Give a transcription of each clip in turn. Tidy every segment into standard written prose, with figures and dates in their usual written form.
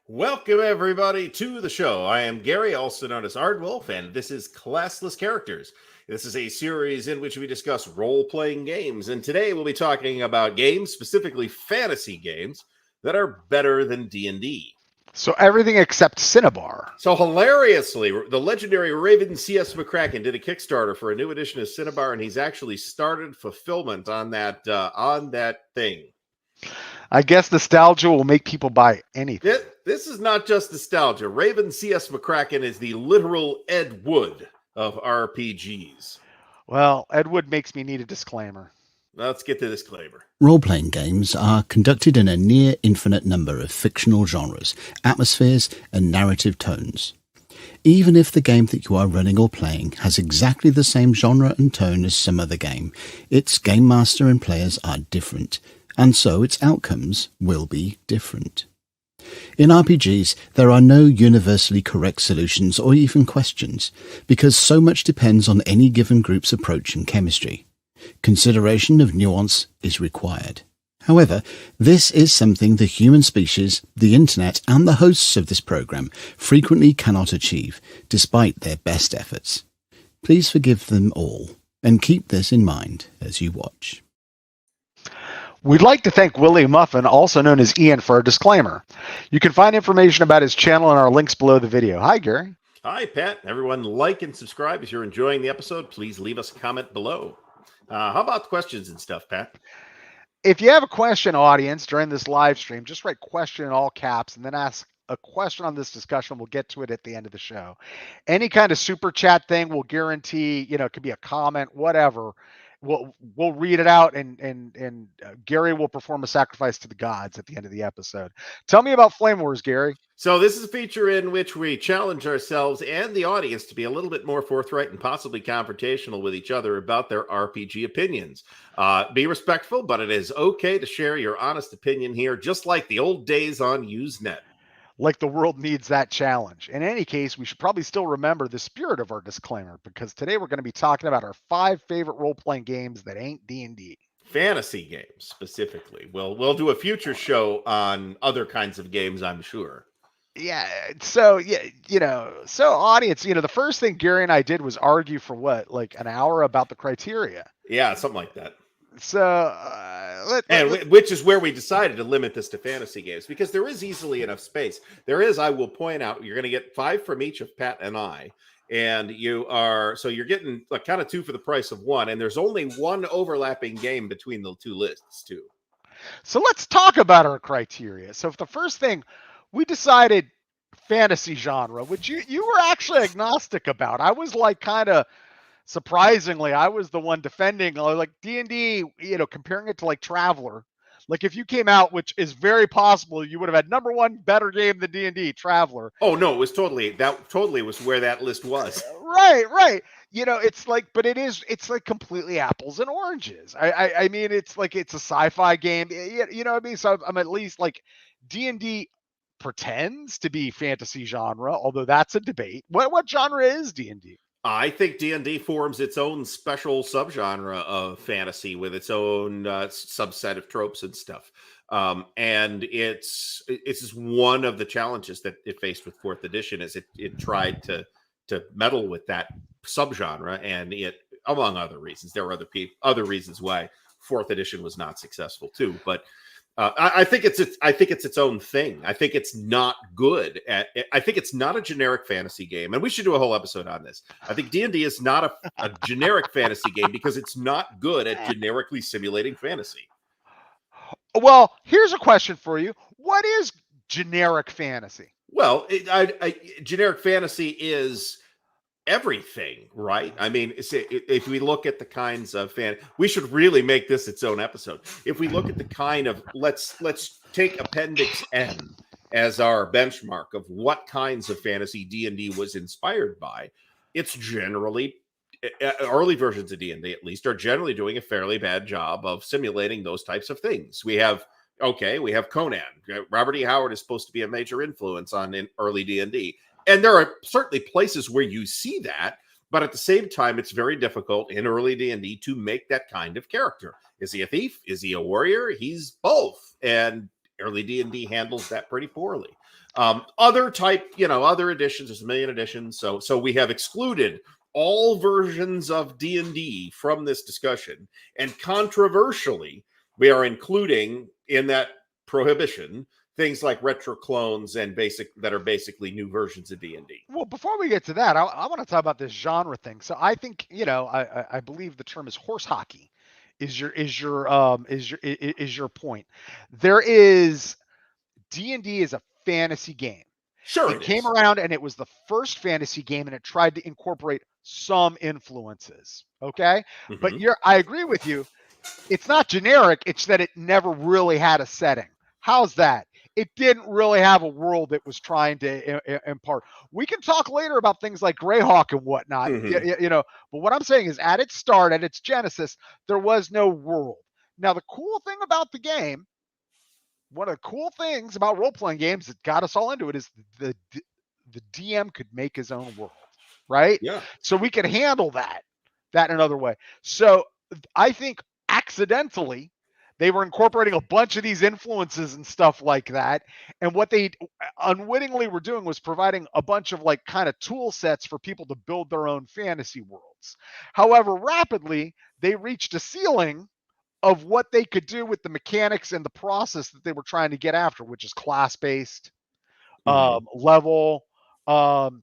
Welcome, everybody, to the show. I am Gary, also known as Ardwulf, and this is Classless Characters. This is a series in which we discuss role-playing games, and today we'll be talking about games, specifically fantasy games, that are better than D&D. So everything except Cinnabar. So hilariously, the legendary Raven C.S. McCracken did a Kickstarter for a new edition of Cinnabar, and he's actually started fulfillment on that thing. I guess nostalgia will make people buy anything. This is not just nostalgia. Raven C.S. McCracken is the literal Ed Wood of RPGs. Well, Ed Wood makes me need a disclaimer. Let's get to the disclaimer. Role-playing games are conducted in a near infinite number of fictional genres, atmospheres, and narrative tones. Even if the game that you are running or playing has exactly the same genre and tone as some other game, its game master and players are different, and so its outcomes will be different. In RPGs, there are no universally correct solutions or even questions, because so much depends on any given group's approach and chemistry. Consideration of nuance is required. However, this is something the human species, the internet, and the hosts of this program frequently cannot achieve, despite their best efforts. Please forgive them all, and keep this in mind as you watch. We'd like to thank Willie Muffin, also known as Ian, for our disclaimer. You can find information about his channel in our links below the video. Hi, Gary. Hi, Pat. Everyone like and subscribe. If you're enjoying the episode, please leave us a comment below. How about questions and stuff, Pat? If you have a question, audience, during this live stream, just write question in all caps and then ask a question on this discussion. We'll get to it at the end of the show. Any kind of super chat thing will guarantee, it could be a comment, whatever. We'll read it out, and Gary will perform a sacrifice to the gods at the end of the episode. Tell me about Flame Wars, Gary. So this is a feature in which we challenge ourselves and the audience to be a little bit more forthright and possibly confrontational with each other about their RPG opinions. Be respectful, but it is okay to share your honest opinion here, just like the old days on Usenet. Like the world needs that challenge. In any case, we should probably still remember the spirit of our disclaimer, because today we're going to be talking about our 5 favorite role-playing games that ain't D&D. Fantasy games, specifically. We'll do a future show on other kinds of games, I'm sure. Yeah, so, audience, the first thing Gary and I did was argue for like an hour about the criteria. Yeah, something like that. So, which is where we decided to limit this to fantasy games, because there is easily enough space. There is, I will point out, you're going to get 5 from each of Pat and I, and you're getting like kind of 2 for the price of 1, and there's only 1 overlapping game between the 2 lists too. So let's talk about our criteria. So, the first thing, we decided fantasy genre, which you were actually agnostic about. I was like kind of. Surprisingly, I was the one defending like D&D, comparing it to like Traveler. Like if you came out, which is very possible, you would have had number 1 better game than D&D, Traveler. Oh no, it was totally was where that list was. Right. It's like, but it's like completely apples and oranges. I mean, it's like it's a sci-fi game. You know what I mean? So I'm at least like D&D pretends to be fantasy genre, although that's a debate. What genre is D&D? I think D&D forms its own special subgenre of fantasy with its own subset of tropes and stuff. And it's just one of the challenges that it faced with 4th edition, is it tried to meddle with that subgenre, and it, among other reasons, there were other reasons why 4th edition was not successful too, but I think it's its own thing. I think it's not good I think it's not a generic fantasy game, and we should do a whole episode on this. I think D&D is not a generic fantasy game because it's not good at generically simulating fantasy. Well, here's a question for you. What is generic fantasy? Well, generic fantasy is everything, right? I mean, if we look at the kinds of we should really make this its own episode. If we look at the kind of, let's take Appendix N as our benchmark of what kinds of fantasy D&D was inspired by. It's generally, early versions of D&D at least, are generally doing a fairly bad job of simulating those types of things. We have Conan. Robert E. Howard is supposed to be a major influence on early D&D. And there are certainly places where you see that, but at the same time, it's very difficult in early D&D to make that kind of character. Is he a thief? Is he a warrior? He's both. And Early D&D handles that pretty poorly. Other editions, there's a million editions. So we have excluded all versions of D&D from this discussion. And controversially, we are including in that prohibition things like retro clones and that are basically new versions of D&D. Well, before we get to that, I want to talk about this genre thing. So I think, I believe the term is horse hockey is your point. There is D&D is a fantasy game. Sure, it came around and it was the first fantasy game, and it tried to incorporate some influences. Okay. Mm-hmm. But I agree with you. It's not generic. It's that it never really had a setting. How's that? It didn't really have a world that was trying to impart. We can talk later about things like Greyhawk and whatnot, but what I'm saying is at its start, at its genesis, there was no world. Now, the cool thing about the game, one of the cool things about role-playing games that got us all into it is the DM could make his own world, right? Yeah. So we could handle that another way. So I think accidentally, they were incorporating a bunch of these influences and stuff like that. And what they unwittingly were doing was providing a bunch of like kind of tool sets for people to build their own fantasy worlds. However, rapidly, they reached a ceiling of what they could do with the mechanics and the process that they were trying to get after, which is class-based, level, and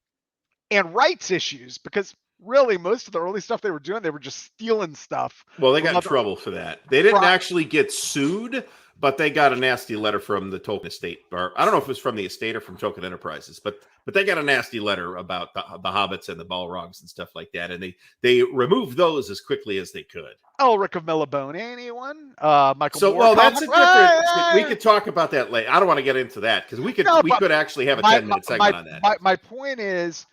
rights issues, because really, most of the early stuff they were doing, they were just stealing stuff. Well, they got in trouble for that. They didn't actually get sued, but they got a nasty letter from the Tolkien estate. Or I don't know if it was from the estate or from Tolkien Enterprises, but they got a nasty letter about the hobbits and the Balrogs and stuff like that, and they removed those as quickly as they could. Elric of Melibone, anyone? Michael. So, Moore, that's a different. We could talk about that later. I don't want to get into that because we could actually have a 10-minute segment on that. My point is,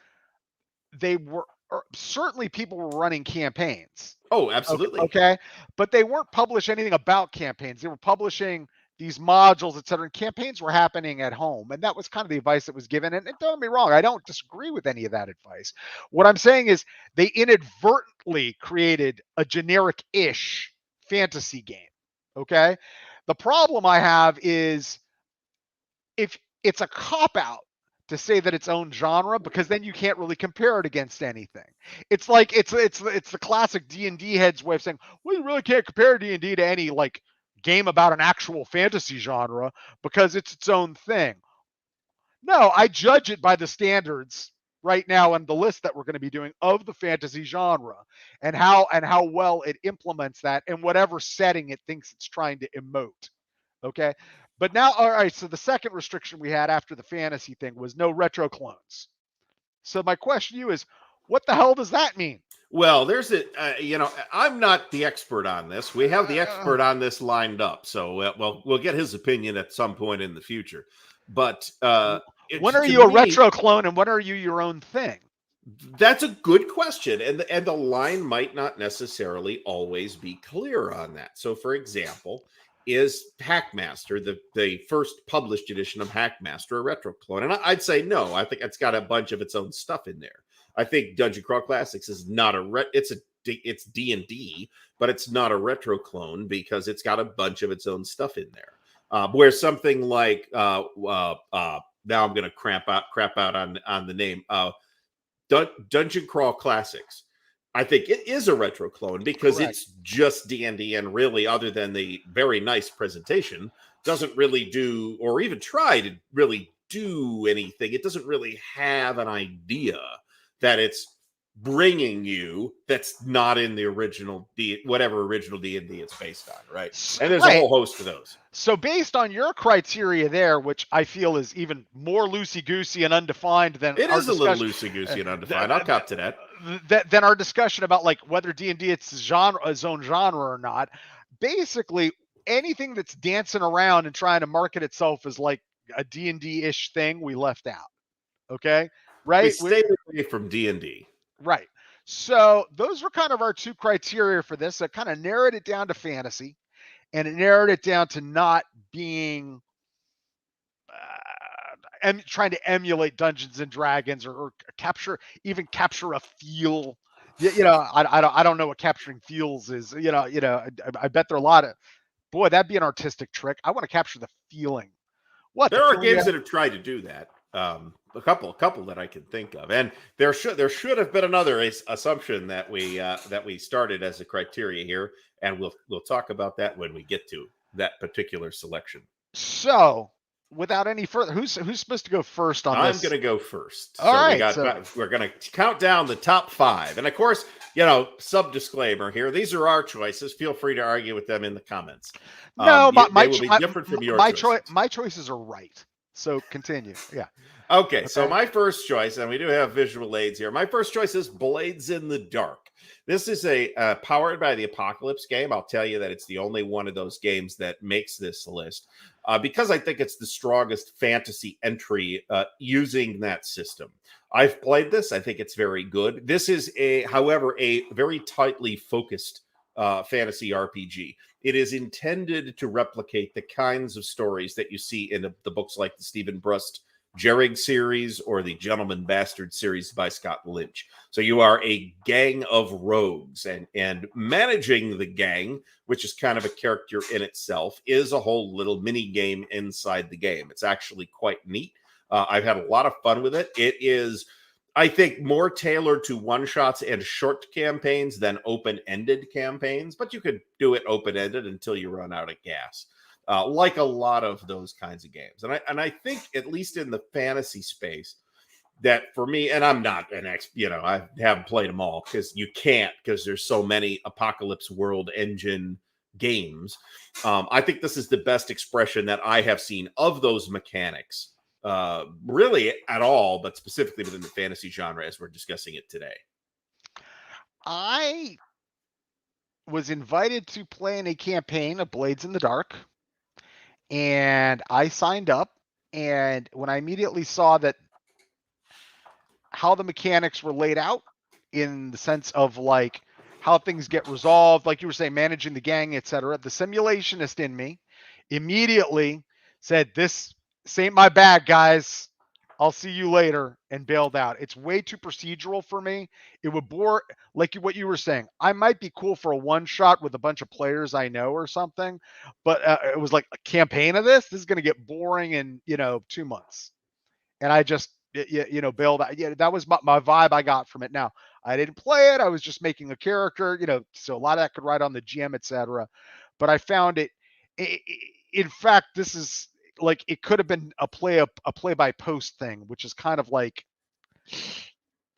they were. Certainly people were running campaigns. Oh, absolutely. Okay. But they weren't publishing anything about campaigns. They were publishing these modules, et cetera, and campaigns were happening at home. And that was kind of the advice that was given. And don't get me wrong, I don't disagree with any of that advice. What I'm saying is they inadvertently created a generic-ish fantasy game. Okay. The problem I have is if it's a cop-out to say that its own genre, because then you can't really compare it against anything. It's like it's the classic D&D heads way of saying, well, you really can't compare D&D to any like game about an actual fantasy genre because it's its own thing. No, I judge it by the standards right now and the list that we're going to be doing of the fantasy genre and how well it implements that in whatever setting it thinks it's trying to emote. Okay. But now, all right, so the second restriction we had after the fantasy thing was no retro clones. So my question to you is, what the hell does that mean? Well, there's I'm not the expert on this. We have the expert on this lined up. So, we'll get his opinion at some point in the future. But when are you a retro clone and when are you your own thing? That's a good question. And the line might not necessarily always be clear on that. So, for example, is Hackmaster, the first published edition of Hackmaster, a retro clone? And I'd say no. I think it's got a bunch of its own stuff in there. I think Dungeon Crawl Classics is not it's D&D, but it's not a retro clone because it's got a bunch of its own stuff in there. Where something like now I'm going to crap out on the name Dungeon Crawl Classics. I think it is a retro clone because Correct. It's just D&D, and really, other than the very nice presentation, doesn't really do or even try to really do anything. It doesn't really have an idea that it's bringing you that's not in the original whatever original D&D it's based on, right? And there's a whole host of those. So based on your criteria there, which I feel is even more loosey-goosey and undefined than it is a little loosey-goosey and undefined. I'll cop to that. Then our discussion about like whether D&D it's its own genre or not, basically anything that's dancing around and trying to market itself as like a D&D-ish thing, we left out. Okay, right? We stayed away from D&D. Right. So those were kind of our two criteria for this. I kind of narrowed it down to fantasy, and it narrowed it down to not being and trying to emulate Dungeons and Dragons or capture a feel. I don't know what capturing feels is. I bet there are a lot of that'd be an artistic trick. I want to capture the feeling What? There are games that have tried to do that. A couple that I can think of, and there should have been another assumption that we started as a criteria here, and we'll talk about that when we get to that particular selection. So, without any further, who's supposed to go first on this? I'm going to go first. All right, we're going to count down the top 5, and of course, sub disclaimer here: these are our choices. Feel free to argue with them in the comments. No, they will be different from your choices. My choices are right. So continue. Yeah. Okay, so my first choice, and we do have visual aids here. My first choice is Blades in the Dark. This is a Powered by the Apocalypse game. I'll tell you that it's the only one of those games that makes this list because I think it's the strongest fantasy entry using that system. I've played this. I think it's very good. This is, however, a very tightly focused fantasy RPG. It is intended to replicate the kinds of stories that you see in the books like the Stephen Brust Jerrig series or the Gentleman Bastard series by Scott Lynch. So you are a gang of rogues, and managing the gang, which is kind of a character in itself, is a whole little mini game inside the game. It's actually quite neat. I've had a lot of fun with it. It is, I think, more tailored to one-shots and short campaigns than open-ended campaigns, but you could do it open-ended until you run out of gas. Like a lot of those kinds of games. And I think, at least in the fantasy space, that for me, and I'm not an I haven't played them all because you can't, because there's so many Apocalypse World engine games. I think this is the best expression that I have seen of those mechanics, really at all, but specifically within the fantasy genre as we're discussing it today. I was invited to play in a campaign of Blades in the Dark. And I signed up, and when I immediately saw that how the mechanics were laid out in the sense of like how things get resolved, like you were saying, managing the gang, etc., the simulationist in me immediately said, "This ain't my bag, guys. I'll see you later," and bailed out. It's way too procedural for me. It would bore, like what you were saying. I might be cool for a one shot with a bunch of players I know or something, but it was like a campaign of this. This is going to get boring in 2 months, and I just bailed out. Yeah, that was my vibe I got from it. Now I didn't play it. I was just making a character, so a lot of that could ride on the GM, etc. But I found it. In fact, this is. Like it could have been a play by post thing, which is kind of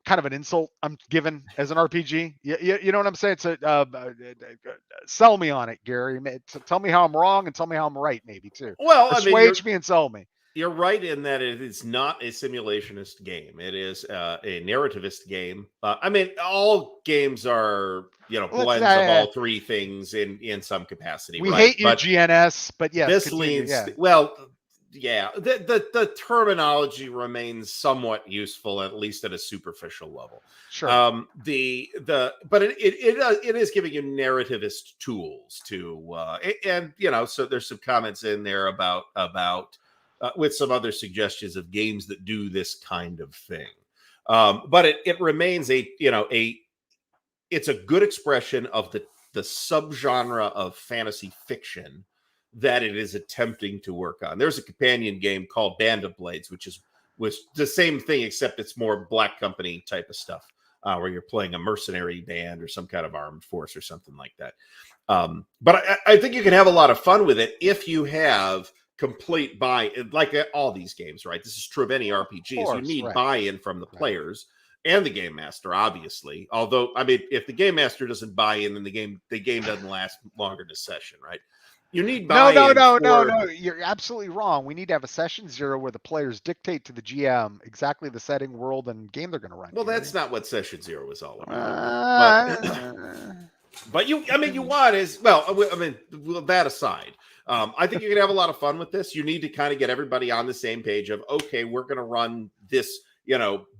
an insult I'm given as an RPG. You know what I'm saying? So sell me on it, Gary. Tell me how I'm wrong and tell me how I'm right, maybe too. Well, persuade me and sell me. You're right in that it is not a simulationist game. It is a narrativist game. All games are, blends of all three things in some capacity. We hate you, GNS, but yes. This leans, well, yeah, the terminology remains somewhat useful, at least at a superficial level. Sure. But it is giving you narrativist tools to, so there's some comments in there about with some other suggestions of games that do this kind of thing. But it remains it's a good expression of the subgenre of fantasy fiction that it is attempting to work on. There's a companion game called Band of Blades, which was the same thing, except it's more Black Company type of stuff, where you're playing a mercenary band or some kind of armed force or something like that. But I think you can have a lot of fun with it if you have complete buy-in, like all these games, right? This is true of any RPGs. You need buy-in from the players and the game master, obviously. Although, if the game master doesn't buy in, then the game doesn't last longer than a session, right? You need buy-in. No. You're absolutely wrong. We need to have a session 0 where the players dictate to the GM exactly the setting, world, and game they're going to run. Well, that's not what session 0 was all about. But you want is, that aside, I think you can have a lot of fun with this. You need to kind of get everybody on the same page of, okay, we're going to run this,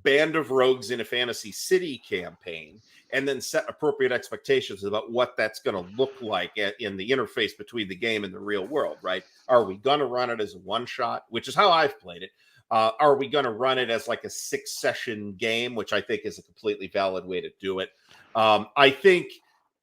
Band of Rogues in a Fantasy City campaign, and then set appropriate expectations about what that's going to look like in the interface between the game and the real world, right? Are we going to run it as a one-shot, which is how I've played it? Are we going to run it as like a 6-session game, which I think is a completely valid way to do it? I think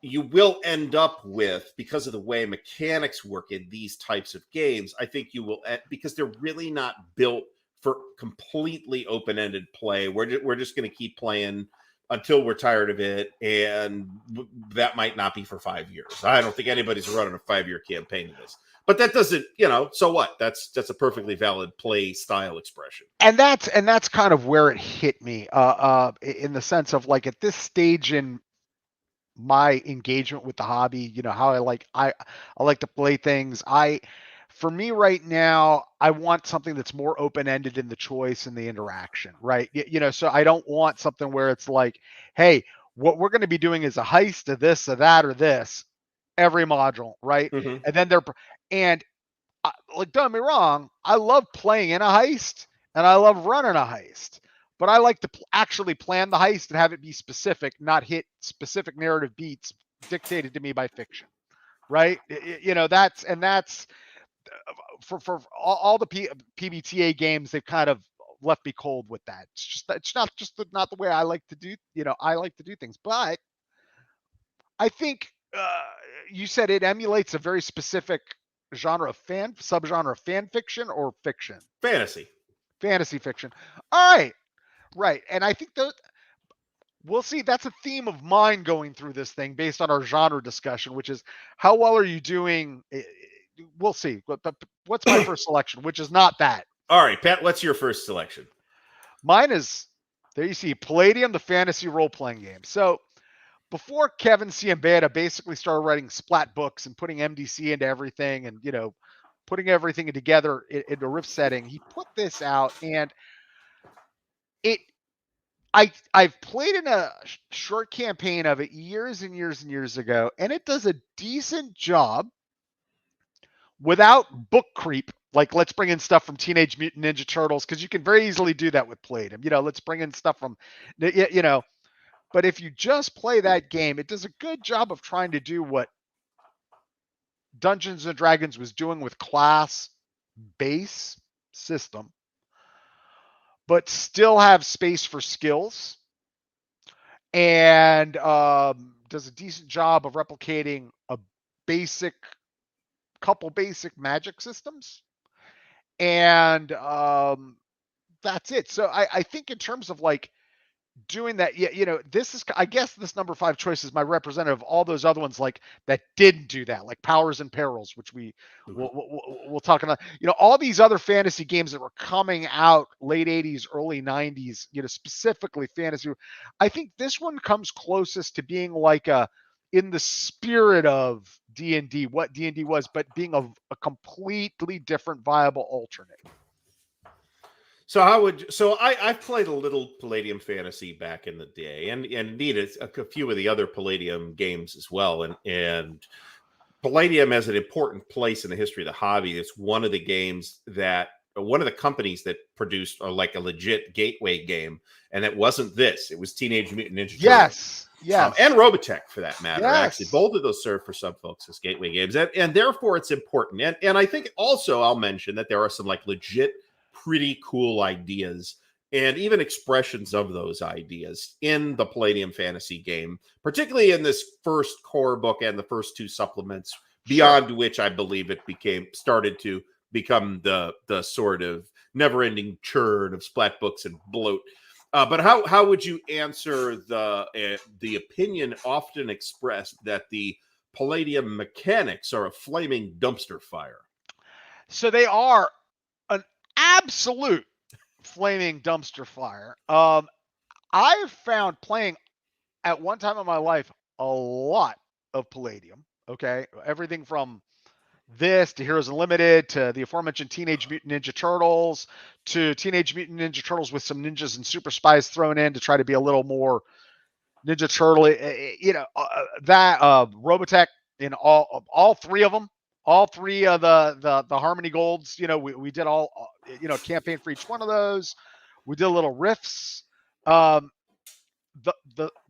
you will end up with, because of the way mechanics work in these types of games, I think you will, because they're really not built for completely open-ended play. We're just going to keep playing until we're tired of it, and that might not be for 5 years. I don't think anybody's running a 5-year campaign of this. But that doesn't, so what? That's a perfectly valid play style expression. And that's kind of where it hit me, in the sense of like at this stage in my engagement with the hobby, how I like to play things. For me right now, I want something that's more open-ended in the choice and the interaction, right? So I don't want something where it's like, hey, what we're going to be doing is a heist of this or that or this every module, right? Mm-hmm. And then like, don't get me wrong, I love playing in a heist and I love running a heist. But I like to actually plan the heist and have it be specific, not hit specific narrative beats dictated to me by fiction, right? That's for all the PBTA games. They've kind of left me cold with that. It's not the way I like to do. I like to do things, but I think you said it emulates a very specific subgenre of fan fiction or fiction. Fantasy fiction. All right. Right. And I think we'll see. That's a theme of mine going through this thing based on our genre discussion, which is how well are you doing? We'll see. What's my first selection, which is not that. All right, Pat, what's your first selection? Mine is, there you see, Palladium, the fantasy role-playing game. So before Kevin Ciambetta basically started writing splat books and putting MDC into everything and, putting everything together in a Rift setting, he put this out, and I've played in a short campaign of it years and years and years ago, and it does a decent job without book creep. Like, let's bring in stuff from Teenage Mutant Ninja Turtles, because you can very easily do that with Palladium. Let's bring in stuff from, but if you just play that game, it does a good job of trying to do what Dungeons and Dragons was doing with class base system, but still have space for skills, and does a decent job of replicating a couple basic magic systems, and that's it. So I think in terms of like doing that, I guess this number 5 choice is my representative of all those other ones like that didn't do that, like Powers and Perils, which we'll talk about. All these other fantasy games that were coming out late 80s, early 90s, specifically fantasy. I think this one comes closest to being like in the spirit of D&D, what D&D was, but being a completely different viable alternate. So I've played a little Palladium fantasy back in the day, and indeed a few of the other Palladium games as well. And Palladium has an important place in the history of the hobby. It's one of the companies that produced like a legit gateway game, and it wasn't this. It was Teenage Mutant Ninja Turtles. Yes. And Robotech, for that matter. Yes. Actually, both of those serve for some folks as gateway games, and therefore it's important. And I think also I'll mention that there are some like legit pretty cool ideas and even expressions of those ideas in the Palladium fantasy game, particularly in this first core book and the first 2 supplements, beyond which I believe it started to become the sort of never-ending churn of splat books and bloat. But how would you answer the opinion often expressed that the Palladium mechanics are a flaming dumpster fire? So they are an absolute flaming dumpster fire. I've found playing at one time in my life a lot of Palladium. Okay, everything from this to Heroes Unlimited to the aforementioned Teenage Mutant Ninja Turtles to Teenage Mutant Ninja Turtles with some ninjas and super spies thrown in to try to be a little more Ninja Turtle. That Robotech in all 3 of them. All 3 of the Harmony Golds, we did all, campaign for each one of those. We did a little riffs. The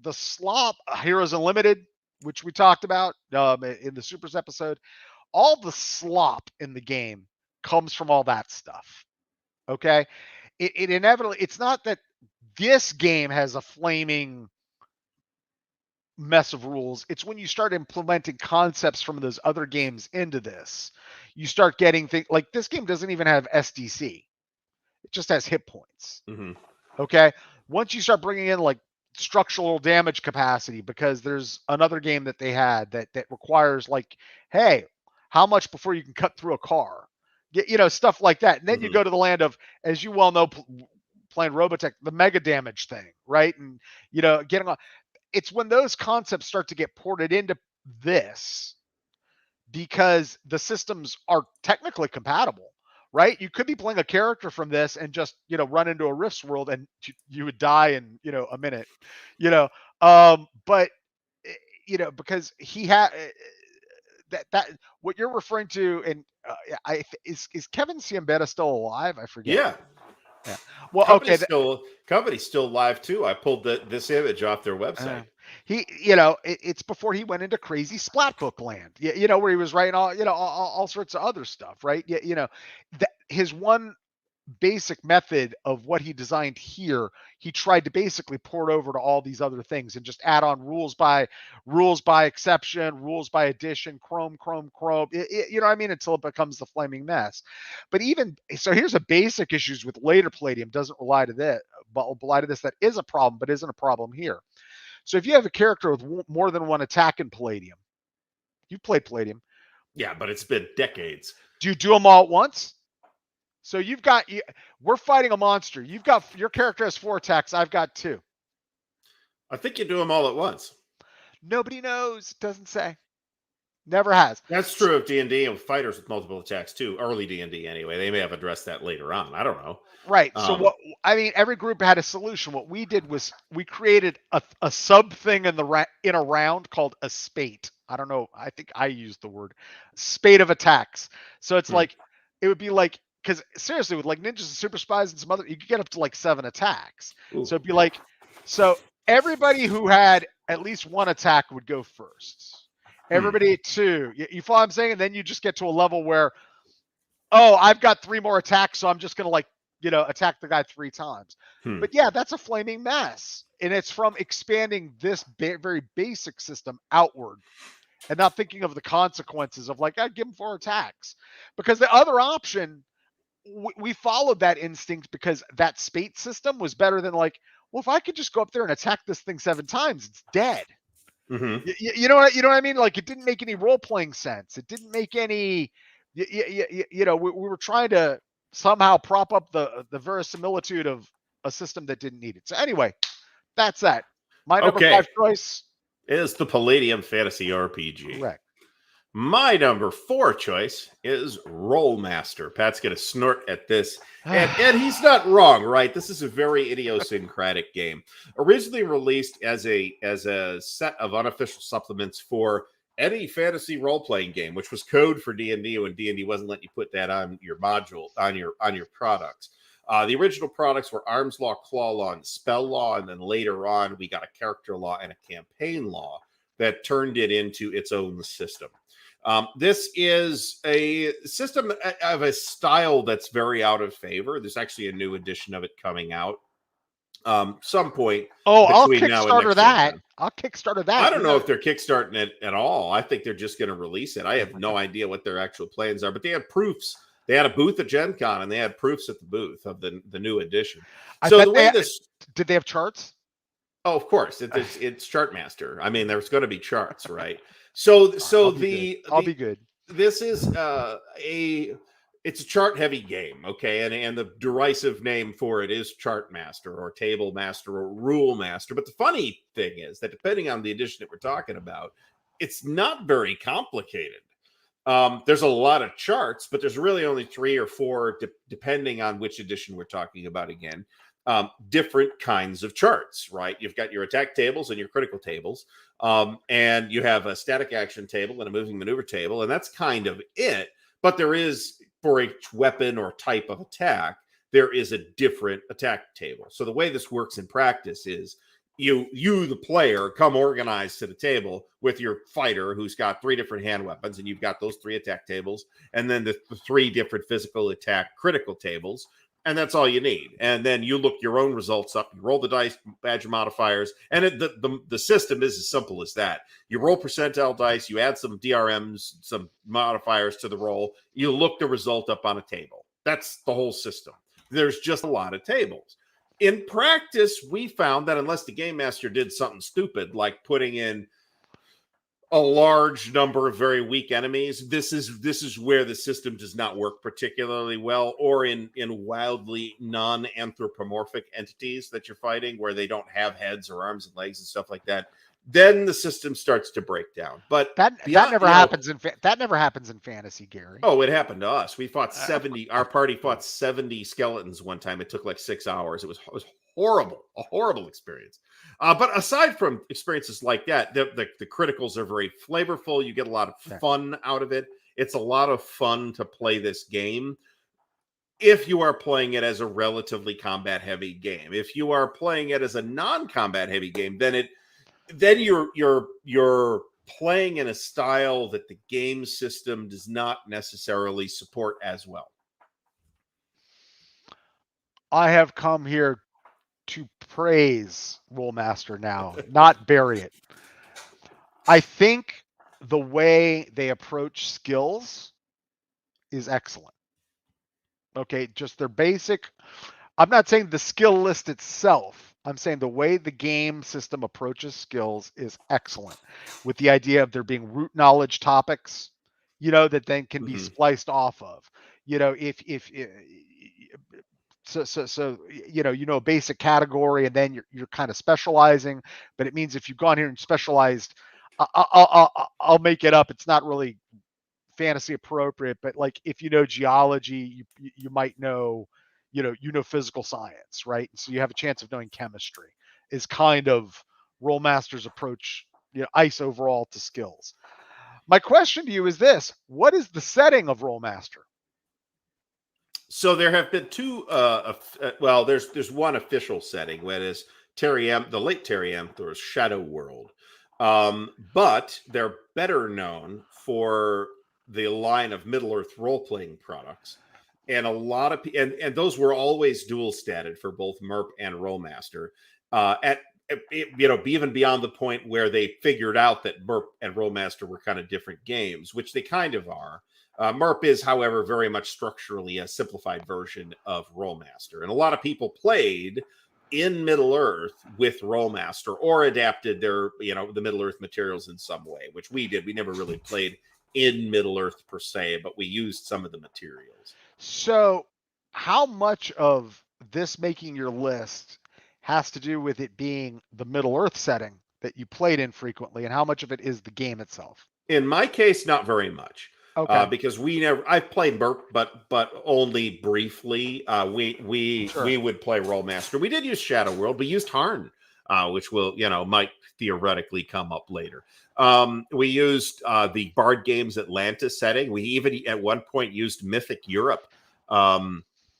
slop Heroes Unlimited, which we talked about in the Supers episode, all the slop in the game comes from all that stuff. Okay, it inevitably. It's not that this game has a flaming mess of rules. It's when you start implementing concepts from those other games into this, you start getting things like this game doesn't even have SDC. It just has hit points. Mm-hmm. Okay. Once you start bringing in like structural damage capacity, because there's another game that they had that requires like, hey, how much before you can cut through a car? You know, stuff like that. And then you go to the land of, as you well know, playing Robotech, the mega damage thing, right? And, you know, getting on. It's when those concepts start to get ported into this, because the systems are technically compatible, right? You could be playing a character from this and just, you know, run into a Rifts world and you would die in, you know, a minute, you know. But, you know, because he had that what you're referring to, and is Kevin Ciambetta still alive? I forget. Yeah. Yeah. Well, Company's okay. Company's still live too. I pulled this image off their website. He, you know, it's before he went into crazy Splatbook land. You know, where he was writing all, you know, all sorts of other stuff, right? You know, that his one basic method of what he designed here, he tried to basically port over to all these other things and just add on rules by exception, rules by addition, chrome, you know what I mean, until it becomes the flaming mess. But even so, here's a basic issues with later Palladium doesn't rely to this, but rely to this, that is a problem, but isn't a problem here. So if you have a character with more than one attack in Palladium, you've played Palladium. Yeah, but it's been decades. Do you do them all at once? So you've got, we're fighting a monster. You've got, your character has 4 attacks. I've got 2. I think you do them all at once. Nobody knows. It doesn't say. Never has. That's true of D&D and fighters with multiple attacks too. Early D&D anyway. They may have addressed that later on. I don't know. Right. So what, I mean, every group had a solution. What we did was we created a sub thing in a round called a spate. I don't know. I think I used the word spate of attacks. So it's like, it would be like, because seriously, with like ninjas and super spies and some other, you could get up to like 7 attacks. Ooh. So it'd be like, so everybody who had at least 1 attack would go first. Everybody at 2. You follow what I'm saying? And then you just get to a level where, oh, I've got 3 more attacks, so I'm just gonna, like, you know, attack the guy 3 times. But yeah, that's a flaming mess, and it's from expanding this very basic system outward and not thinking of the consequences of like, I'd give him 4 attacks, because the other option, we followed that instinct because that spate system was better than like, well, if I could just go up there and attack this thing 7 times, it's dead. Mm-hmm. You know what I mean? Like, it didn't make any role-playing sense. It didn't make any, you know, we were trying to somehow prop up the verisimilitude of a system that didn't need it. So anyway, that's that. My number 5 choice is the Palladium Fantasy RPG. Correct. My number 4 choice is Rolemaster. Pat's going to snort at this. And he's not wrong, right? This is a very idiosyncratic game. Originally released as a set of unofficial supplements for any fantasy role-playing game, which was code for D&D when D&D wasn't letting you put that on your module, on your products. The original products were Arms Law, Claw Law, and Spell Law, and then later on we got a Character Law and a Campaign Law that turned it into its own system. This is a system of a style that's very out of favor. There's actually a new edition of it coming out some point. I'll Kickstarter that. I'll Kickstarter that. I don't know if they're Kickstarting it at all. I think they're just going to release it. I have no idea what their actual plans are, but they have proofs. They had a booth at Gen Con, and they had proofs at the booth of the new edition. So the way did they have charts? Oh, of course. It's Chartmaster. I mean, there's going to be charts, right? So I'll be good. This is it's a chart heavy game, okay, and the derisive name for it is Chartmaster or Table Master or Rule Master. But the funny thing is that depending on the edition that we're talking about, it's not very complicated. There's a lot of charts, but there's really only 3 or 4, depending on which edition we're talking about again. Different kinds of charts, right? You've got your attack tables and your critical tables, and you have a static action table and a moving maneuver table, and that's kind of it. But there is, for each weapon or type of attack, there is a different attack table. So the way this works in practice is you the player, come organized to the table with your fighter who's got 3 different hand weapons, and you've got those 3 attack tables, and then the 3 different physical attack critical tables. And that's all you need. And then you look your own results up, you roll the dice, add your modifiers, and the system is as simple as that. You roll percentile dice, you add some DRMs, some modifiers to the roll, you look the result up on a table. That's the whole system. There's just a lot of tables. In practice, we found that unless the game master did something stupid, like putting in a large number of very weak enemies, this is where the system does not work particularly well, or in wildly non-anthropomorphic entities that you're fighting where they don't have heads or arms and legs and stuff like that. Then the system starts to break down. But that never happens in fantasy, Gary. Oh, it happened to us. We fought 70. Our party fought 70 skeletons one time. It took like 6 hours. It was horrible, a horrible experience. But aside from experiences like that, the criticals are very flavorful. You get a lot of fun out of it. It's a lot of fun to play this game if you are playing it as a relatively combat-heavy game. If you are playing it as a non-combat heavy game, then you're playing in a style that the game system does not necessarily support as well. I have come here to praise Rolemaster now, not bury it. I think the way they approach skills is excellent. Okay, just their basic. I'm not saying the skill list itself. I'm saying the way the game system approaches skills is excellent, with the idea of there being root knowledge topics, that then can be spliced off of. So a basic category, and then you're kind of specializing. But it means if you've gone here and specialized, I'll make it up. It's not really fantasy appropriate, but like if you know geology, you might know. Physical science, right? So you have a chance of knowing chemistry is kind of Rolemaster's approach, ICE overall to skills. My question to you is this: what is the setting of Rolemaster? So there have been two, there's one official setting, that is the late Terry Amthor's Shadow World. But they're better known for the line of Middle-earth role-playing products. And a lot of and those were always dual statted for both MERP and Rolemaster. Even beyond the point where they figured out that MERP and Rolemaster were kind of different games, which they kind of are. MERP is, however, very much structurally a simplified version of Rolemaster, and a lot of people played in Middle-earth with Rolemaster or adapted their the Middle-earth materials in some way, which we did. We never really played in Middle-earth per se, but we used some of the materials. So how much of this making your list has to do with it being the Middle-earth setting that you played in frequently, and how much of it is the game itself? In my case, not very much. Okay. Because I've played MERP, but only briefly. We would play Rolemaster. We did use Shadow World. We used Harn, which might theoretically come up later. We used the Bard Games Atlantis setting. We even at one point used Mythic Europe.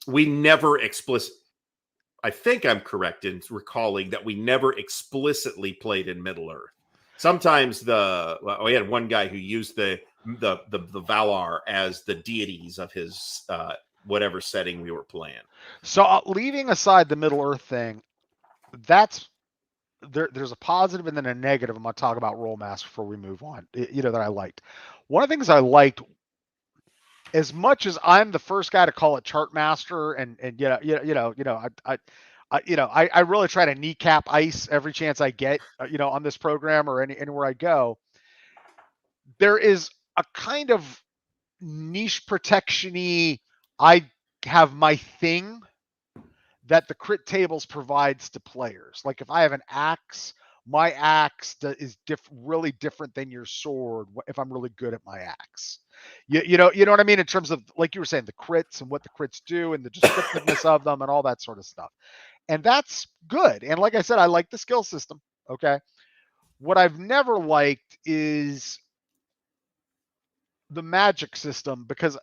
We never I think I'm correct in recalling that we never explicitly played in Middle-earth. Sometimes we had one guy who used the Valar as the deities of his whatever setting we were playing. So leaving aside the Middle-earth thing, there's a positive and then a negative. I'm going to talk about Rolemaster before we move on. That I liked. One of the things I liked, as much as I'm the first guy to call it chart master, and I really try to kneecap ICE every chance I get, on this program or anywhere I go. There is a kind of niche protection-y, I have my thing that the crit tables provides to players. Like if I have an axe, my axe is really different than your sword if I'm really good at my axe. You know what I mean? In terms of, like you were saying, the crits and what the crits do and the descriptiveness of them and all that sort of stuff. And that's good. And like I said, I like the skill system. Okay. What I've never liked is the magic system, because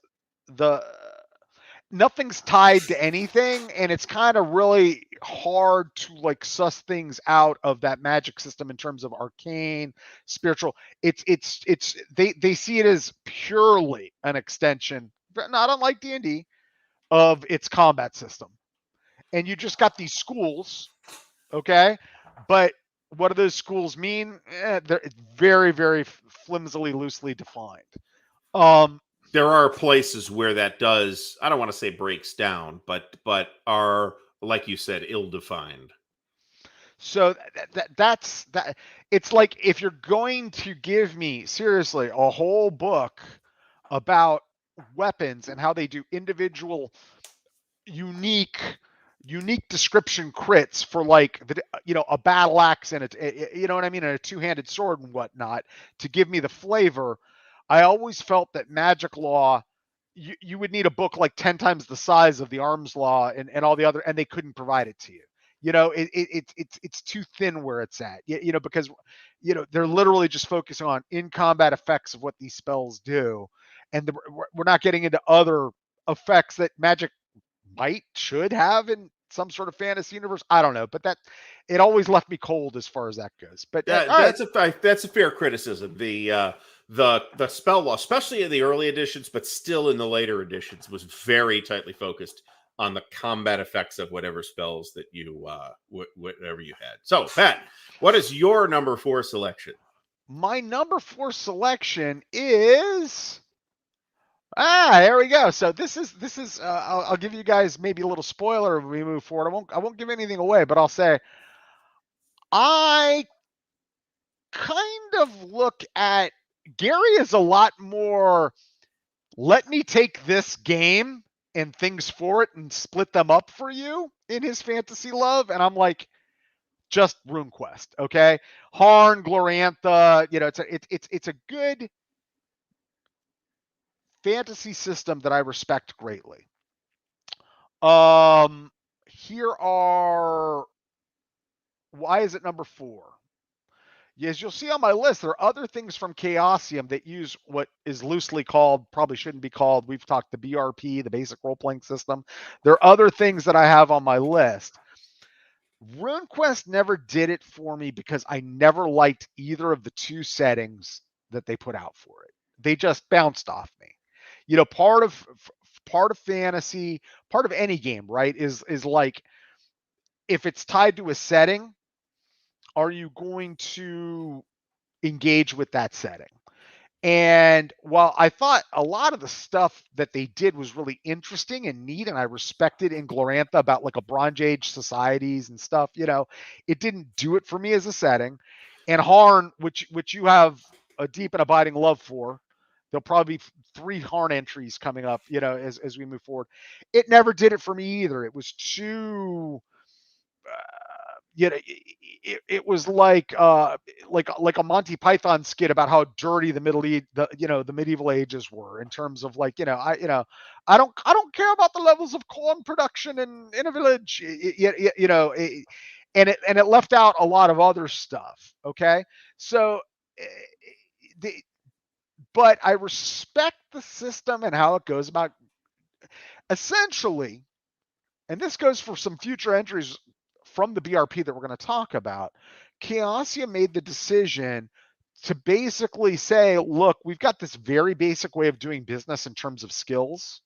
nothing's tied to anything, and it's kind of really hard to like suss things out of that magic system in terms of arcane, spiritual. They see it as purely an extension, not unlike D&D, of its combat system. And you just got these schools, okay? But what do those schools mean? They're very, very flimsily, loosely defined. There are places where that does, I don't want to say breaks down, but are, like you said, ill-defined. So that's that. It's like if you're going to give me seriously a whole book about weapons and how they do individual, unique description crits for like a battle axe and you know what I mean, and a two-handed sword and whatnot to give me the flavor, I always felt that Magic Law, you would need a book like 10 times the size of the Arms Law and all the other, and they couldn't provide it to you. It's too thin where it's at, because they're literally just focusing on in combat effects of what these spells do, and we're not getting into other effects that Magic should have in some sort of fantasy universe. I don't know, but that it always left me cold as far as that goes. But that's a fair criticism. The spell law, especially in the early editions, but still in the later editions, was very tightly focused on the combat effects of whatever spells that you whatever you had. So, Pat, what is your number 4 selection? My number 4 selection is there we go. So this is I'll give you guys maybe a little spoiler when we move forward. I won't give anything away, but I'll say I kind of look at Gary is a lot more, let me take this game and things for it and split them up for you in his fantasy love. And I'm like, just Runequest, okay? Harn, Glorantha, it's a good fantasy system that I respect greatly. Here are, why is it number 4? As you'll see on my list, there are other things from Chaosium that use what is loosely called, probably shouldn't be called, we've talked the BRP, the basic role-playing system. There are other things that I have on my list. RuneQuest never did it for me because I never liked either of the 2 settings that they put out for it. They just bounced off me. Part of fantasy, part of any game, right, is like, if it's tied to a setting, are you going to engage with that setting? And while I thought a lot of the stuff that they did was really interesting and neat, and I respected in Glorantha about like a Bronze Age societies and stuff, it didn't do it for me as a setting. And Harn, which you have a deep and abiding love for, there'll probably be 3 Harn entries coming up, as we move forward. It never did it for me either. It was too it was like a Monty Python skit about how dirty the medieval ages were in terms of like, I don't care about the levels of corn production in a village, and it left out a lot of other stuff. Okay, so but I respect the system and how it goes about essentially, and this goes for some future entries from the BRP that we're going to talk about. Chaosium made the decision to basically say, look, we've got this very basic way of doing business in terms of skills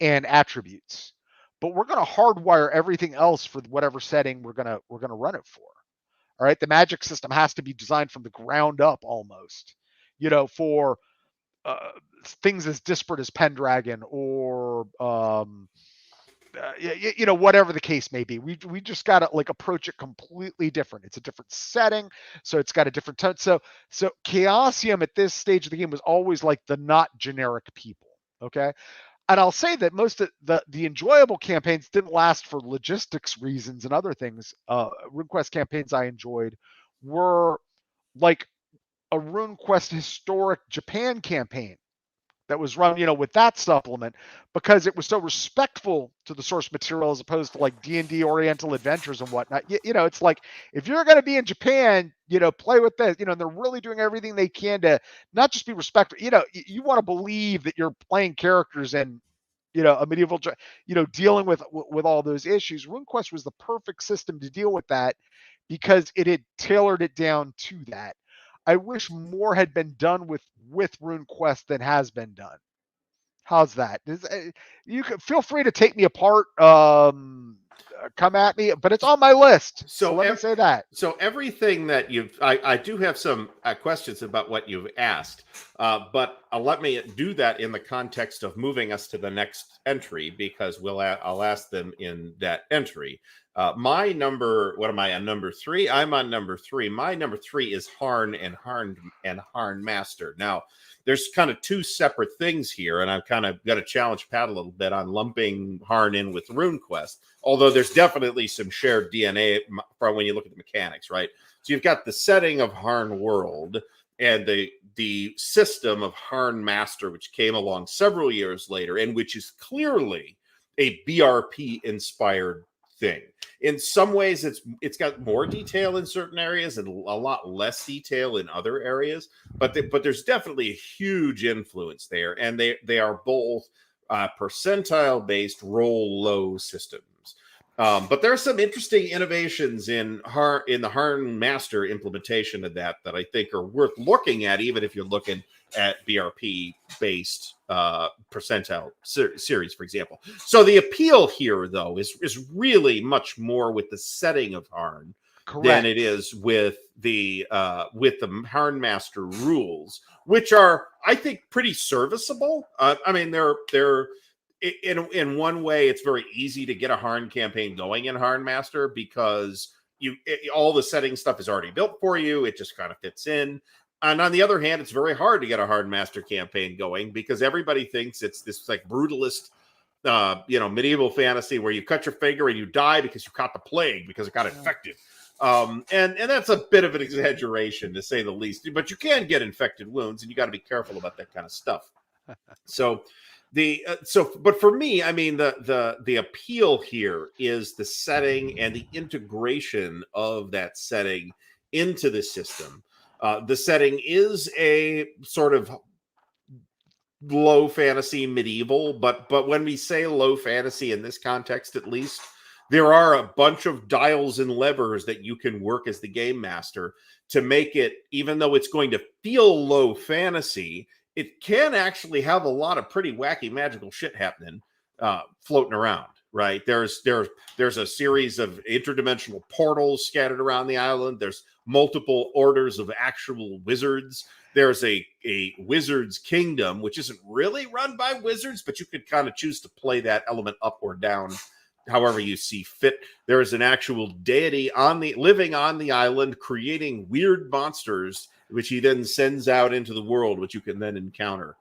and attributes, but we're going to hardwire everything else for whatever setting we're going to run it for. All right, the magic system has to be designed from the ground up almost, for things as disparate as Pendragon or whatever the case may be. We just got to like approach it completely different. It's a different setting, so it's got a different tone. So Chaosium at this stage of the game was always like the not generic people. Okay, and I'll say that most of the enjoyable campaigns didn't last for logistics reasons and other things. RuneQuest campaigns I enjoyed were like a RuneQuest historic Japan campaign that was run, with that supplement, because it was so respectful to the source material as opposed to like D&D Oriental Adventures and whatnot. It's like, if you're going to be in Japan, play with this, and they're really doing everything they can to not just be respectful. You want to believe that you're playing characters in, a medieval, dealing with all those issues. RuneQuest was the perfect system to deal with that because it had tailored it down to that. I wish more had been done with RuneQuest than has been done. How's that? You can feel free to take me apart. Come at me, but it's on my list. So let me say that. So everything that I do have some questions about what you've asked, but let me do that in the context of moving us to the next entry, because I'll ask them in that entry. My number, what am I on number 3? I'm on number 3. My number 3 is Harn and Harnmaster. Now, there's kind of two separate things here, and I've kind of got to challenge Pat a little bit on lumping Harn in with RuneQuest, although there's definitely some shared DNA from when you look at the mechanics, right? So you've got the setting of Harn World and the system of Harn Master, which came along several years later, and which is clearly a BRP inspired thing. In some ways, it's got more detail in certain areas and a lot less detail in other areas, but there's definitely a huge influence there, and they are both percentile based roll low systems. But there are some interesting innovations in the Harn Master implementation of that I think are worth looking at, even if you're looking at BRP based percentile series, for example. So the appeal here, though, is really much more with the setting of Harn than it is with the Harn Master rules, which are, I think, pretty serviceable. I mean, they're in one way, it's very easy to get a Harn campaign going in Harn Master because all the setting stuff is already built for you. It just kind of fits in. And on the other hand, it's very hard to get a Harn Master campaign going because everybody thinks it's this like brutalist, medieval fantasy where you cut your finger and you die because you caught the plague because it got infected. And that's a bit of an exaggeration, to say the least. But you can get infected wounds, and you got to be careful about that kind of stuff. So but for me, I mean, the appeal here is the setting and the integration of that setting into the system. The setting is a sort of low fantasy medieval, but when we say low fantasy in this context, at least, there are a bunch of dials and levers that you can work as the game master to make it, even though it's going to feel low fantasy, it can actually have a lot of pretty wacky magical shit happening, floating around, right? There's a series of interdimensional portals scattered around the island. There's multiple orders of actual wizards. There's a wizard's kingdom, which isn't really run by wizards, but you could kind of choose to play that element up or down however you see fit. There is an actual deity living on the island, creating weird monsters, which he then sends out into the world, which you can then encounter.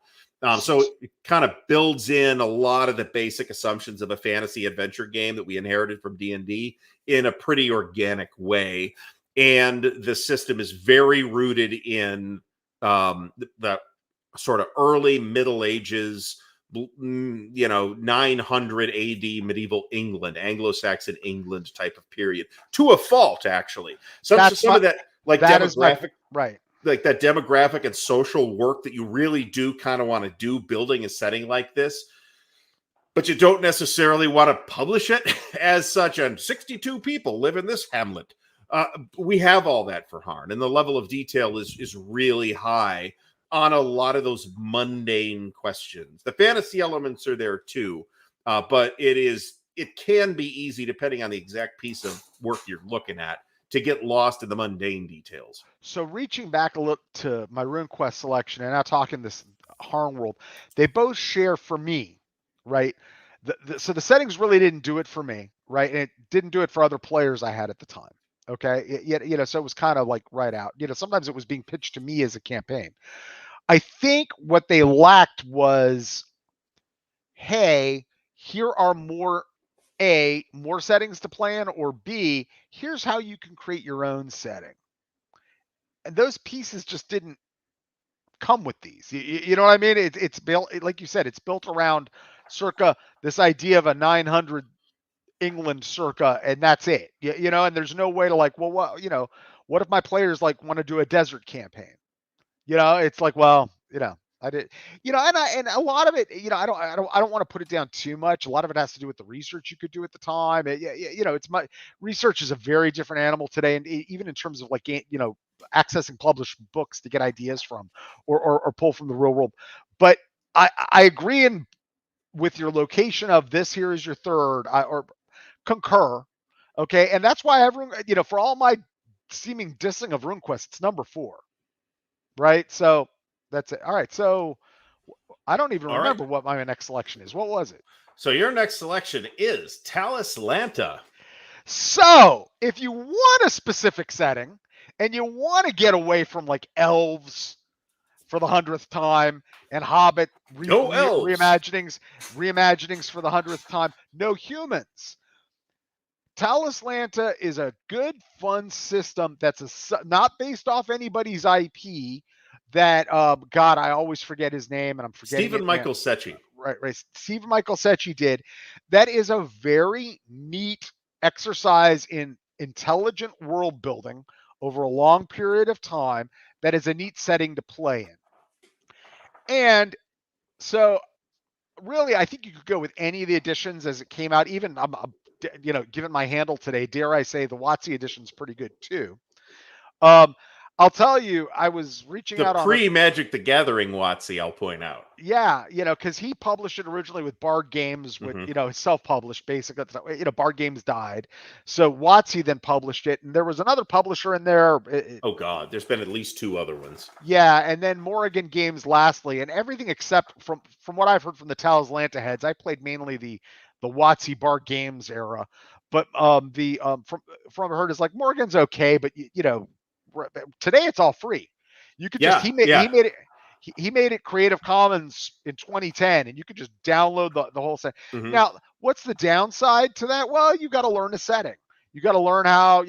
So it kind of builds in a lot of the basic assumptions of a fantasy adventure game that we inherited from D&D in a pretty organic way. And the system is very rooted in the sort of early Middle Ages, 900 AD medieval England, Anglo-Saxon England type of period, to a fault, actually. Some of that, like that demographic, right? Like that demographic and social work that you really do kind of want to do building a setting like this, but you don't necessarily want to publish it as such. And 62 people live in this hamlet. We have all that for Harn, and the level of detail is really high on a lot of those mundane questions. The fantasy elements are there too, but it can be easy, depending on the exact piece of work you're looking at, to get lost in the mundane details. So reaching back a look to my RuneQuest selection and now talking this Harn world, they both share for me, right? So the settings really didn't do it for me, right? And it didn't do it for other players I had at the time. Okay. So it was kind of like right out. Sometimes it was being pitched to me as a campaign. I think what they lacked was, hey, here are more settings to plan, or B, here's how you can create your own setting. And those pieces just didn't come with these. You know what I mean? It's built, like you said, it's built around circa this idea of a 900 England circa, and that's it. And there's no way to what if my players want to do a desert campaign? It's like, well, I did, and a lot of it, I don't want to put it down too much. A lot of it has to do with the research you could do at the time. Research is a very different animal today, and even in terms of accessing published books to get ideas from or pull from the real world. But I agree in with your location of this here is your third, or concur. Okay. And that's why everyone, for all my seeming dissing of RuneQuest, it's number 4. Right. So that's it. All right. So I don't even remember what my next selection is. What was it? So your next selection is Talsislanta. So if you want a specific setting and you want to get away from like elves for the 100th time and Hobbit reimaginings for the 100th time, no humans. Talsislanta is a good, fun system that's not based off anybody's IP. That God, I always forget his name, and I'm forgetting Stephen Michael Secchi. Right. Stephen Michael Secchi did. That is a very neat exercise in intelligent world building over a long period of time. That is a neat setting to play in. And so, really, I think you could go with any of the editions as it came out. Even given my handle today, dare I say the WotC edition is pretty good too. I'll tell you, I was reaching out on pre-Magic the Gathering WotC, I'll point out. Yeah, because he published it originally with Bard Games, with self-published basically. Bard Games died, so WotC then published it, and there was another publisher in there. Oh God, there's been at least 2 other ones. Yeah, and then Morrigan Games lastly, and everything except from what I've heard from the Talsislanta heads, I played mainly the WotC Bard Games era, but from heard is like Morgan's okay, but today it's all free. You could he made it Creative Commons in 2010, and you could just download the whole set. Now, what's the downside to that? Well, you got to learn a setting. You got to learn how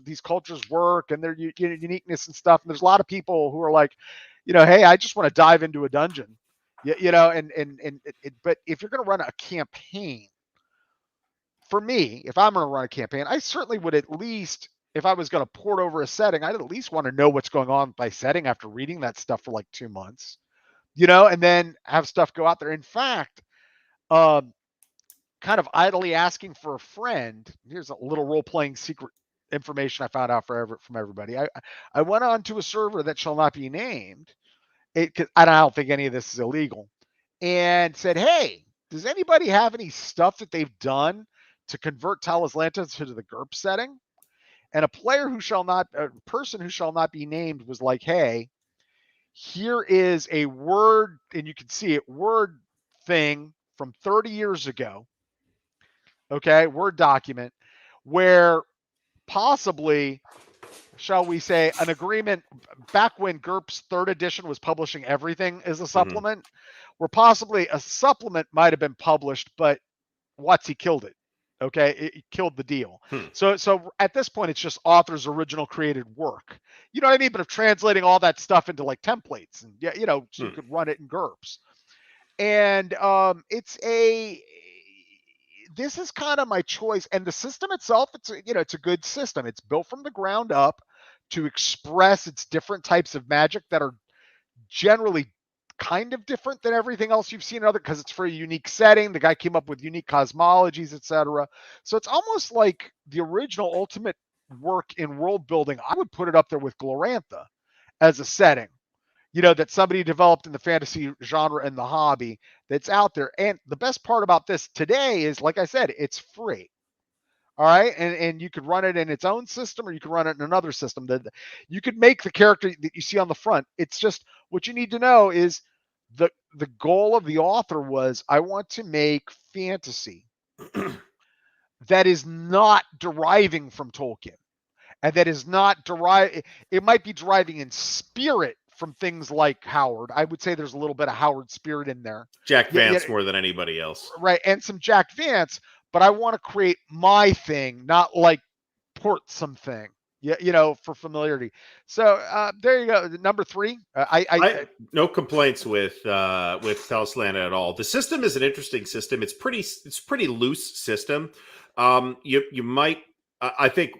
these cultures work and their uniqueness and stuff. And there's a lot of people who are like, hey, I just want to dive into a dungeon, but if you're going to run a campaign, for me, if I'm going to run a campaign, I certainly would at least. If I was going to port over a setting, I'd at least want to know what's going on by setting after reading that stuff for like 2 months, and then have stuff go out there. In fact, kind of idly asking for a friend. Here's a little role-playing secret information I found out from everybody. I went on to a server that shall not be named. I don't think any of this is illegal, and said, hey, does anybody have any stuff that they've done to convert Talsislanta to the GURPS setting? And a person who shall not be named was like, hey, here is a Word, and you can see it, Word thing from 30 years ago. Okay, Word document where possibly, shall we say, an agreement back when GURPS 3rd edition was publishing everything as a supplement, where possibly a supplement might have been published, but WotC killed it. Okay, it killed the deal. So at this point, it's just author's original created work. You know what I mean? But of translating all that stuff into like templates, and so you could run it in GURPS. And this is kind of my choice. And the system itself, it's a good system. It's built from the ground up to express its different types of magic that are generally kind of different than everything else you've seen in other, because it's for a unique setting. The guy came up with unique cosmologies, etc. So it's almost like the original ultimate work in world building. I would put it up there with Glorantha as a setting, that somebody developed in the fantasy genre and the hobby that's out there. And the best part about this today is, like I said, it's free. All right. And you could run it in its own system, or you could run it in another system. That you could make the character that you see on the front. It's just, what you need to know is the goal of the author was, I want to make fantasy that is not deriving from Tolkien, and that is not it might be deriving in spirit from things like Howard. I would say there's a little bit of Howard spirit in there. Jack Vance more than anybody else. Right. And some Jack Vance, but I want to create my thing, not like port something. For familiarity. So there you go. Number 3. I no complaints with Talsislanta at all. The system is an interesting system. It's pretty loose system. You might, I think,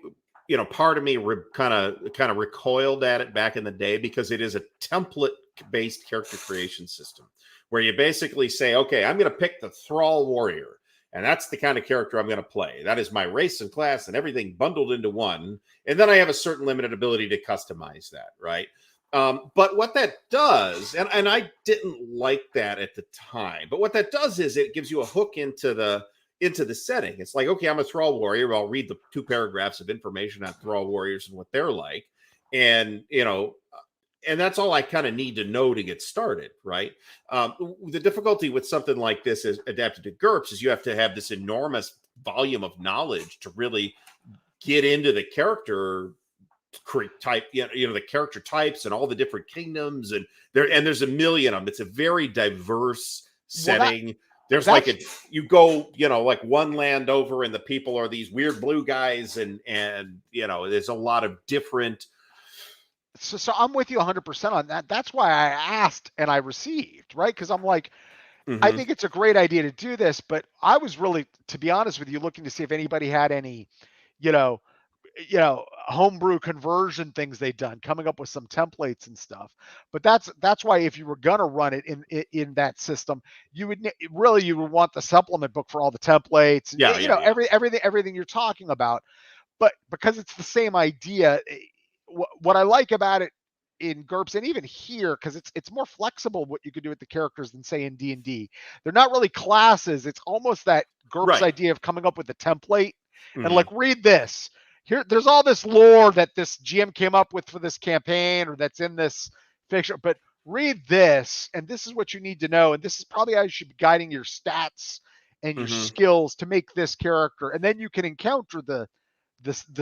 part of me kind of recoiled at it back in the day, because it is a template based character creation system where you basically say, okay, I'm going to pick the Thrall Warrior. And that's the kind of character I'm going to play. That is my race and class and everything bundled into one. And then I have a certain limited ability to customize that, right? But what that does, and I didn't like that at the time, but what that does is it gives you a hook into the setting. It's like, okay, I'm a Thrall warrior. I'll read the 2 paragraphs of information on Thrall warriors and what they're like, and and that's all I kind of need to know to get started, right? The difficulty with something like this is adapted to GURPS is you have to have this enormous volume of knowledge to really get into the character type, the character types and all the different kingdoms, and there's a million of them. It's a very diverse setting. There's you go, like one land over and the people are these weird blue guys, and there's a lot of different. So I'm with you 100% on that. That's why I asked and I received, right? Because I'm like, I think it's a great idea to do this, but I was really, to be honest with you, looking to see if anybody had any, homebrew conversion things they'd done, coming up with some templates and stuff. But that's why if you were gonna run it in that system, you would want the supplement book for all the templates, everything you're talking about. But because it's the same idea, what I like about it in GURPS and even here, because it's more flexible what you could do with the characters than say in D&D. They're not really classes. It's almost that GURPS idea of coming up with a template and like, read this. Here, there's all this lore that this GM came up with for this campaign or that's in this fiction, but read this, and this is what you need to know, and this is probably how you should be guiding your stats and your skills to make this character, and then you can encounter the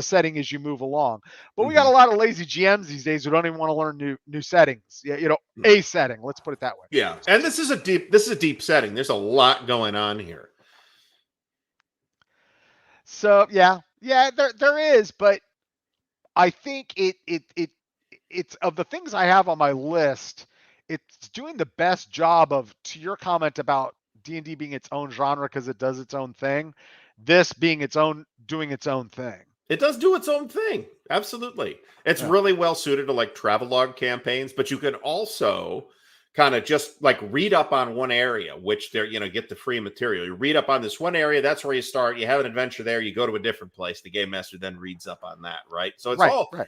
setting as you move along. But we got a lot of lazy GMs these days who don't even want to learn new settings. A setting. Let's put it that way. Yeah, and this is a deep setting. There's a lot going on here. So yeah, there is, but I think it's of the things I have on my list, it's doing the best job of, to your comment about D&D being its own genre because it does its own thing, this being doing its own thing. It does do its own thing. Absolutely. It's really well suited to like travelogue campaigns, but you can also kind of just like read up on one area, which they're, get the free material. You read up on this one area, that's where you start. You have an adventure there, you go to a different place. The game master then reads up on that, right? So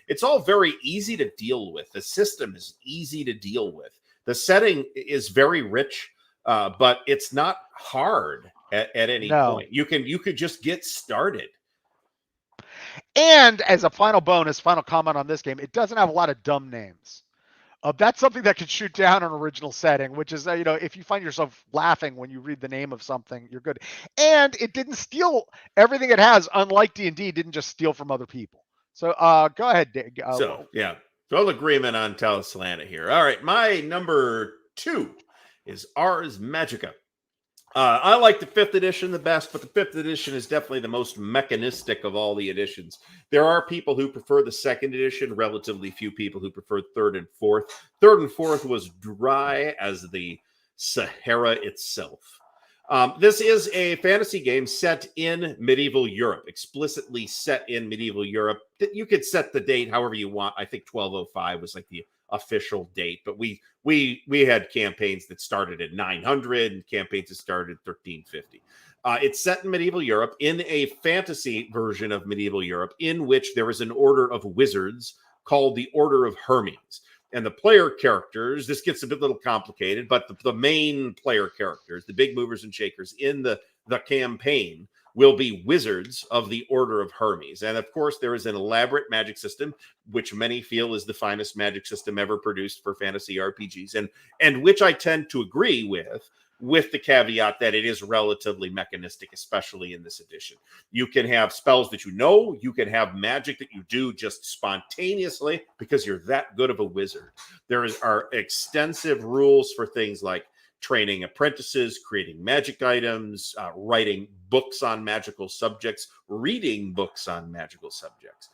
it's all very easy to deal with. The system is easy to deal with. The setting is very rich, but it's not hard at any point. You could just get started. And as a final comment on this game, it doesn't have a lot of dumb names. That's something that could shoot down an original setting, which is, if you find yourself laughing when you read the name of something, you're good. And it didn't steal everything it has, unlike D&D, didn't just steal from other people. So go ahead, Dave. Full agreement on Talsislanta here. All right, my number 2 is Ars Magica. I like the 5th edition the best, but the 5th edition is definitely the most mechanistic of all the editions. There are people who prefer the 2nd edition, relatively few people who prefer 3rd and 4th. 3rd and 4th was dry as the Sahara itself. This is a fantasy game set in medieval Europe, explicitly set in medieval Europe. You could set the date however you want. I think 1205 was like the official date, but we had campaigns that started at 900 and campaigns that started at 1350. It's set in medieval Europe in a fantasy version of medieval Europe in which there is an order of wizards called the Order of Hermes. And the player characters, this gets a little complicated, but the main player characters, the big movers and shakers in the campaign, will be wizards of the Order of Hermes. And of course, there is an elaborate magic system, which many feel is the finest magic system ever produced for fantasy RPGs, and which I tend to agree with the caveat that it is relatively mechanistic, especially in this edition. You can have spells that you can have magic that you do just spontaneously because you're that good of a wizard. There are extensive rules for things like training apprentices, creating magic items, writing books on magical subjects, reading books on magical subjects.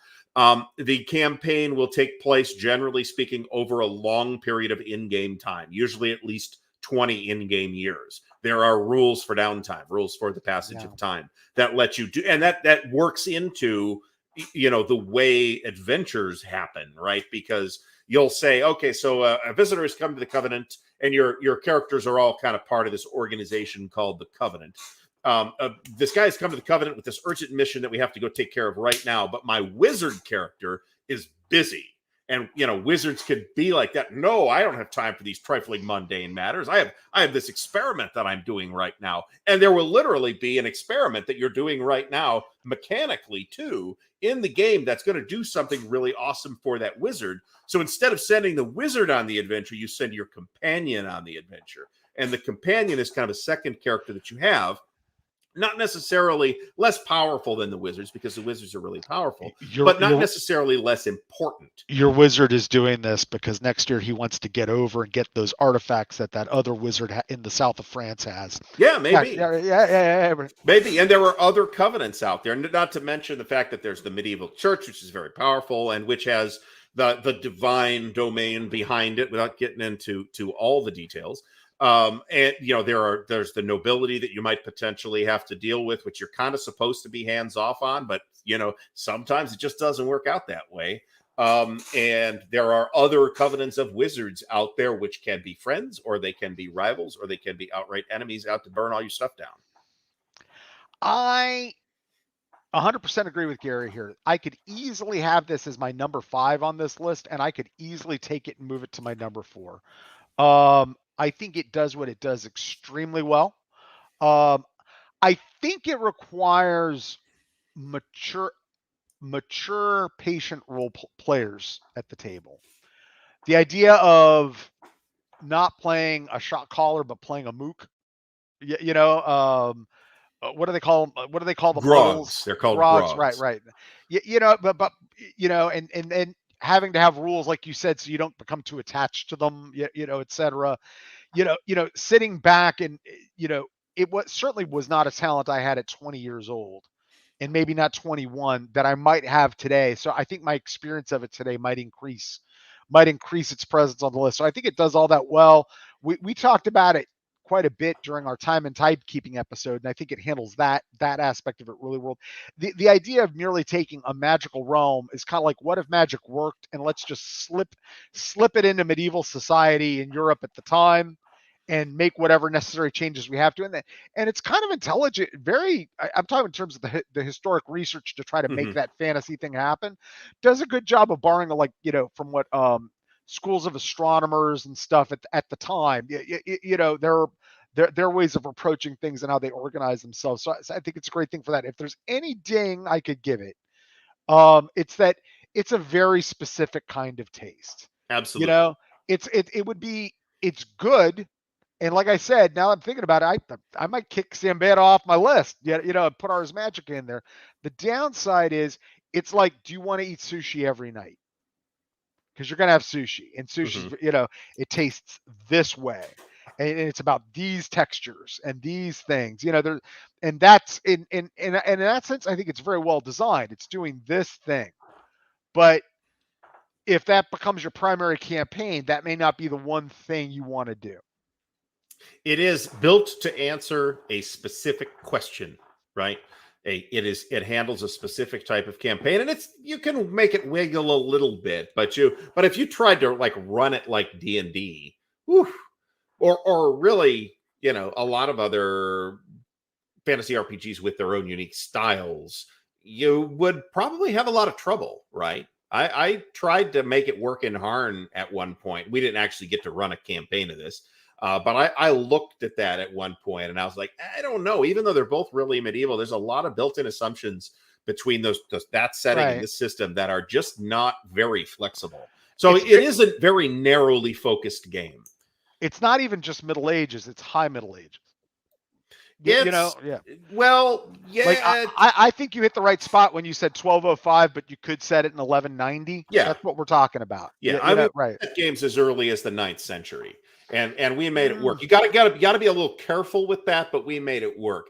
The campaign will take place, generally speaking, over a long period of in-game time, usually at least 20 in-game years. There are rules for downtime, rules for the passage of time that let you do, and that works into, the way adventures happen, right? Because you'll say, okay, so a visitor has come to the Covenant, and your characters are all kind of part of this organization called the Covenant. This guy's come to the Covenant with this urgent mission that we have to go take care of right now, but my wizard character is busy And wizards could be like that. No, I don't have time for these trifling mundane matters. I have this experiment that I'm doing right now. And there will literally be an experiment that you're doing right now, mechanically too, in the game that's going to do something really awesome for that wizard. So instead of sending the wizard on the adventure, you send your companion on the adventure. And the companion is kind of a second character that you have. Not necessarily less powerful than the wizards, because the wizards are really powerful, but not necessarily less important. Your wizard is doing this because next year he wants to get over and get those artifacts that other wizard in the south of France has. Yeah, maybe. Yeah. Maybe. And there are other covenants out there, not to mention the fact that there's the medieval church, which is very powerful and which has the divine domain behind it, without getting into all the details. And there's the nobility that you might potentially have to deal with, which you're kind of supposed to be hands off on, but sometimes it just doesn't work out that way. And there are other covenants of wizards out there, which can be friends, or they can be rivals, or they can be outright enemies out to burn all your stuff down. I 100% agree with Gary here. I could easily have this as my number 5 on this list, and I could easily take it and move it to my number 4. I think it does what it does extremely well. I think it requires mature, patient role players at the table. The idea of not playing a shot caller, but playing a mook. What do they call them? What do they call the grogs? They're called grogs. Right. But and having to have rules, like you said, so you don't become too attached to them, et cetera. Sitting back and, it certainly was not a talent I had at 20 years old, and maybe not 21 that I might have today. So I think my experience of it today might increase its presence on the list. So I think it does all that well. We talked about it quite a bit during our time and timekeeping episode, and I think it handles that aspect of it really well. The idea of merely taking a magical realm is kind of like, what if magic worked, and let's just slip it into medieval society in Europe at the time and make whatever necessary changes we have to. And it's kind of intelligent, I'm talking in terms of the historic research to try to make that fantasy thing happen. Does a good job of borrowing, from what schools of astronomers and stuff at the time, their ways of approaching things and how they organize themselves. So I think it's a great thing for that. If there's any ding I could give it, it's that it's a very specific kind of taste. Absolutely. It's good. And like I said, now I'm thinking about it, I might kick Zambetta off my list, and put Ars Magica in there. The downside is, it's like, do you want to eat sushi every night? Because you're going to have sushi, and sushi, it tastes this way, and it's about these textures and these things, and that's in that sense, I think it's very well designed. It's doing this thing, but if that becomes your primary campaign, that may not be the one thing you want to do. It is built to answer a specific question, right? It handles a specific type of campaign, and you can make it wiggle a little bit, but if you tried to run it like D&D, or really, a lot of other fantasy RPGs with their own unique styles, you would probably have a lot of trouble, right? I tried to make it work in Harn at one point. We didn't actually get to run a campaign of this. But I looked at that at one point, and I was like, I don't know. Even though they're both really medieval, there's a lot of built-in assumptions between that setting and this system that are just not very flexible. So it is a very narrowly focused game. It's not even just Middle Ages; it's High Middle Ages. Well, yeah. I think you hit the right spot when you said 1205, but you could set it in 1190. Yeah, that's what we're talking about. Yeah, right. Games as early as the 9th century. And we made it work. You got to be a little careful with that, but we made it work.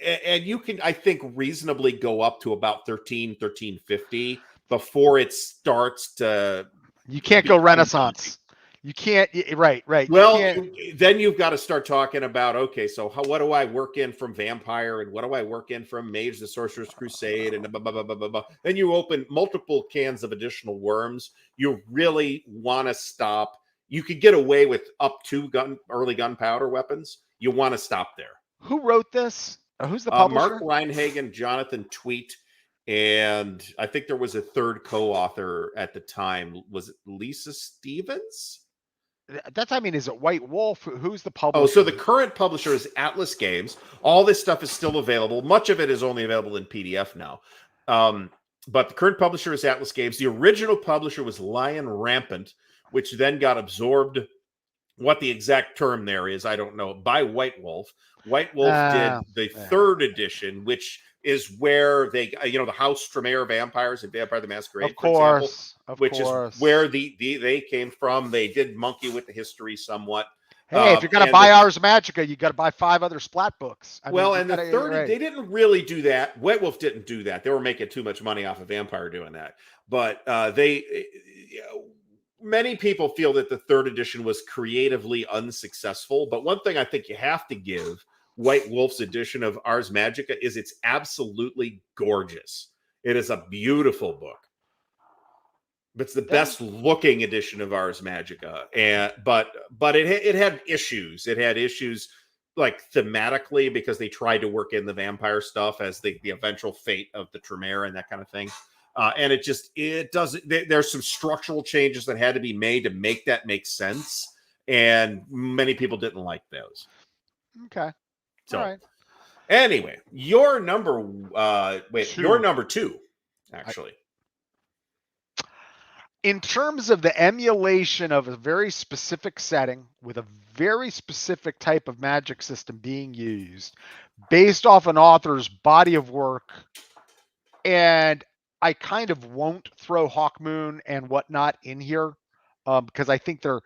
And you can, I think, reasonably go up to about 1350 before it starts to. You can't go Renaissance. You can't. Right. Well, then you've got to start talking about, okay, so what do I work in from Vampire, and what do I work in from Mage the Sorcerer's Crusade, and blah, blah, blah, blah, blah, blah. Then you open multiple cans of additional worms. You really want to stop. You could get away with up to early gunpowder weapons. You want to stop there. Who wrote this? Who's the publisher? Mark Reinhagen, Jonathan Tweet, And I think there was a third co-author at the time. Was it Lisa Stevens? That's, I mean, is it White Wolf? Who's the publisher? Oh, so the current publisher is Atlas Games. All this stuff is still available. Much of it is only available in PDF now. But the current publisher is Atlas Games. The original publisher was Lion Rampant, which then got absorbed. What the exact term there is, I don't know, by White Wolf. White Wolf did the third edition, which is where they, the House Tremere vampires and Vampire the Masquerade, for example, which is where they came from. They did monkey with the history somewhat. Hey, if you're going to buy Ars Magica, you got to buy 5 other Splat books. The third, they didn't really do that. White Wolf didn't do that. They were making too much money off of Vampire doing that. But many people feel that the third edition was creatively unsuccessful. But one thing I think you have to give White Wolf's edition of Ars Magica is it's absolutely gorgeous. It is a beautiful book. It's the best looking edition of Ars Magica. But it had issues. It had issues like thematically because they tried to work in the vampire stuff as the eventual fate of the Tremere and that kind of thing. And it doesn't, there's some structural changes that had to be made to make that make sense. And many people didn't like those. Okay. So all right. Anyway, your number 2, actually. In terms of the emulation of a very specific setting with a very specific type of magic system being used based off an author's body of work, and I kind of won't throw Hawkmoon and whatnot in here because I think they're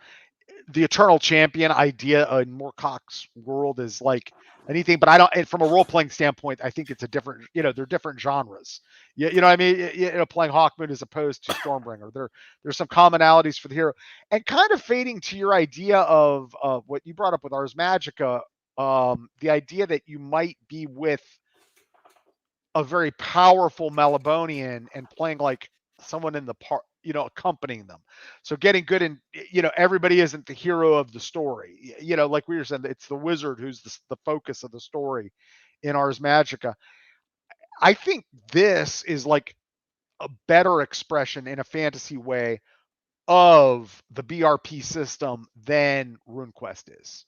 the Eternal Champion idea in Moorcock's world is like anything, but I don't, and from a role-playing standpoint, I think it's a different, they're different genres. You know what I mean? Playing Hawkmoon as opposed to Stormbringer. There's some commonalities for the hero. And kind of fading to your idea of what you brought up with Ars Magica, the idea that you might be with a very powerful Melibonian and playing like someone in the part, accompanying them. So getting good in, everybody isn't the hero of the story. Like we were saying, it's the wizard who's the focus of the story in Ars Magica. I think this is like a better expression in a fantasy way of the BRP system than RuneQuest is.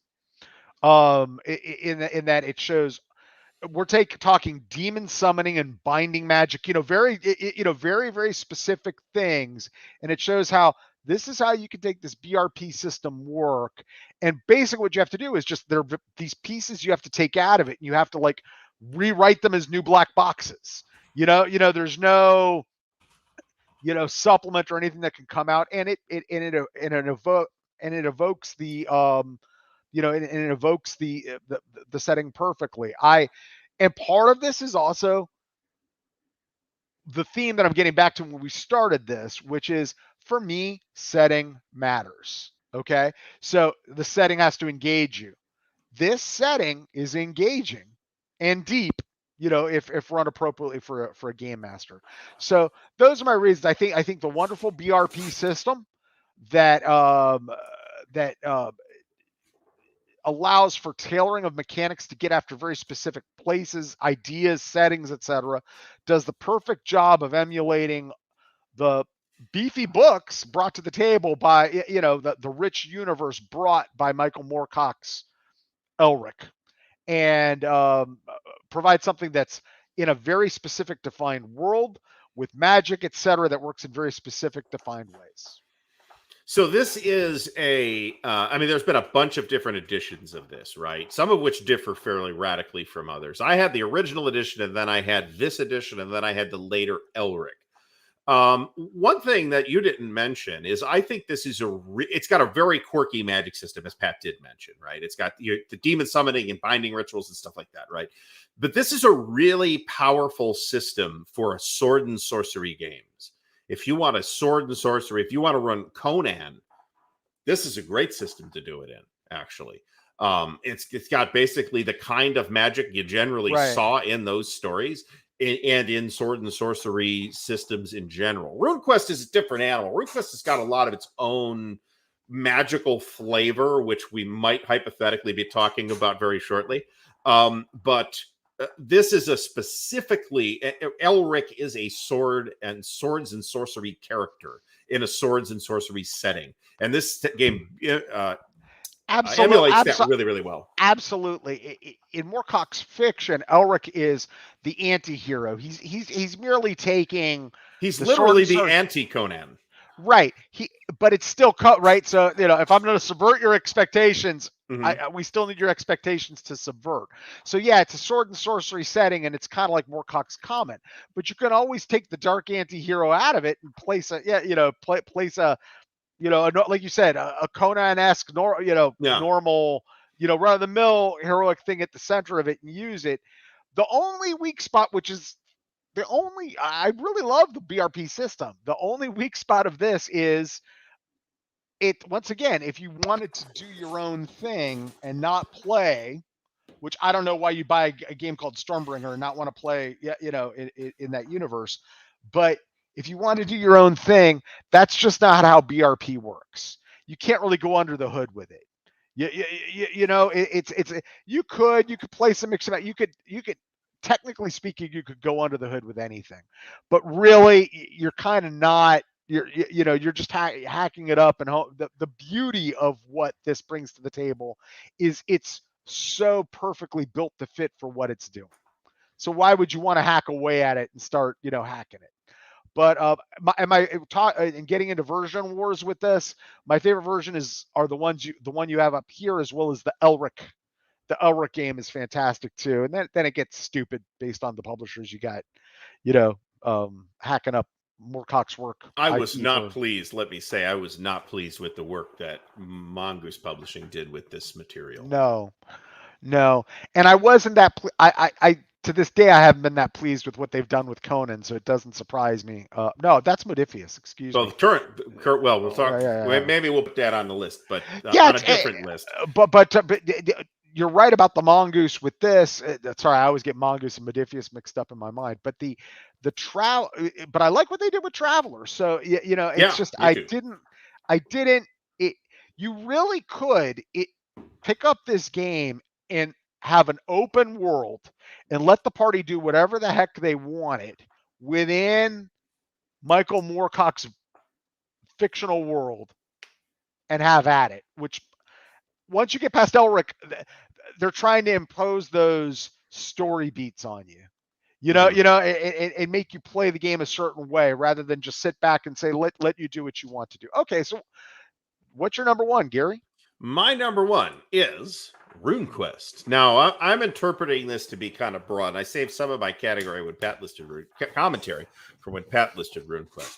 In that it shows we're talking demon summoning and binding magic, very, very, very specific things. And it shows how this is how you can take this BRP system work. And basically what you have to do is just these pieces you have to take out of it. And you have to like rewrite them as new black boxes. There's no, supplement or anything that can come out. And it evokes the, and it evokes the setting perfectly. And part of this is also the theme that I'm getting back to when we started this, which is, for me, setting matters. Okay. So the setting has to engage you. This setting is engaging and deep, if run appropriately for a game master. So those are my reasons. I think the wonderful BRP system that allows for tailoring of mechanics to get after very specific places, ideas, settings, etc., does the perfect job of emulating the beefy books brought to the table by, the rich universe brought by Michael Moorcock's Elric, and provide something that's in a very specific defined world with magic, etc., that works in very specific defined ways. So this is there's been a bunch of different editions of this, right? Some of which differ fairly radically from others. I had the original edition, and then I had this edition, and then I had the later Elric. One thing that you didn't mention is I think this is it's got a very quirky magic system, as Pat did mention, right? It's got the demon summoning and binding rituals and stuff like that, right? But this is a really powerful system for sword and sorcery games. If you want a sword and sorcery, if you want to run Conan, this is a great system to do it in, actually. It's got basically the kind of magic you generally saw in those stories and in sword and sorcery systems in general. RuneQuest is a different animal. RuneQuest has got a lot of its own magical flavor, which we might hypothetically be talking about very shortly. But this is a specifically Elric is a swords and sorcery character in a swords and sorcery setting, and this game emulates that really, really well. Absolutely. In Moorcock's fiction, Elric is the anti-hero. He's merely taking. He's literally the anti-Conan. Right. But it's still right. So if I'm going to subvert your expectations, we still need your expectations to subvert. So yeah, it's a sword and sorcery setting, and it's kind of like Moorcock's comment. But you can always take the dark anti-hero out of it and place a like you said, a Conan-esque, normal, run-of-the-mill heroic thing at the center of it and use it. The only weak spot, I really love the BRP system. The only weak spot of this is once again, if you wanted to do your own thing and not play, which I don't know why you buy a game called Stormbringer and not want to play, in that universe, but if you want to do your own thing, that's just not how BRP works. You can't really go under the hood with it. You could play some mix about. You could technically speaking, you could go under the hood with anything, but really you're kind of not. You're just hacking it up. And the beauty of what this brings to the table is it's so perfectly built to fit for what it's doing. So why would you want to hack away at it and start hacking it? But in getting into version wars with this, my favorite version are the one you have up here, as well as the Elric. The Elric game is fantastic too, and then it gets stupid based on the publishers you got, hacking up Moorcock's work. I was not pleased. Let me say, I was not pleased with the work that Mongoose Publishing did with this material. No, and I wasn't that. I to this day, I haven't been that pleased with what they've done with Conan, so it doesn't surprise me. No, that's Modiphius. Excuse me. Current. Well, we'll talk. Yeah. Maybe we'll put that on the list, but on a different list. But you're right about the Mongoose with this. Sorry, I always get Mongoose and Modiphius mixed up in my mind. But but I like what they did with Traveler. So it's just you really could pick up this game and have an open world and let the party do whatever the heck they wanted within Michael Moorcock's fictional world and have at it. Which once you get past Elric, they're trying to impose those story beats on you. And make you play the game a certain way rather than just sit back and say, let you do what you want to do. Okay, so what's your number one, Gary? My number one is Runequest. Now, I'm interpreting this to be kind of broad. I saved some of my category when Pat listed commentary for when Pat listed Runequest.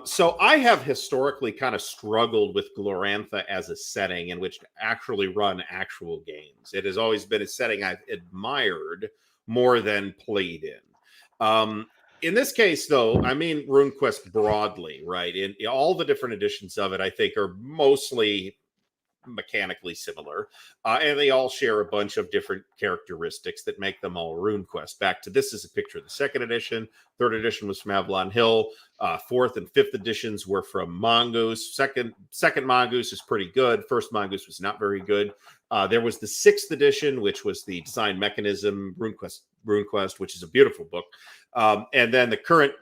So I have historically kind of struggled with Glorantha as a setting in which to actually run actual games. It has always been a setting I've admired more than played in. In this case, though, I mean Runequest broadly, right? In all the different editions of it, I think are mostly mechanically similar, and they all share a bunch of different characteristics that make them all Runequest. Back to this is a picture of the second edition. Third edition was from Avalon Hill. Fourth and fifth editions were from Mongoose. Second Mongoose is pretty good. First Mongoose was not very good. There was the sixth edition, which was the design mechanism RuneQuest, which is a beautiful book. And then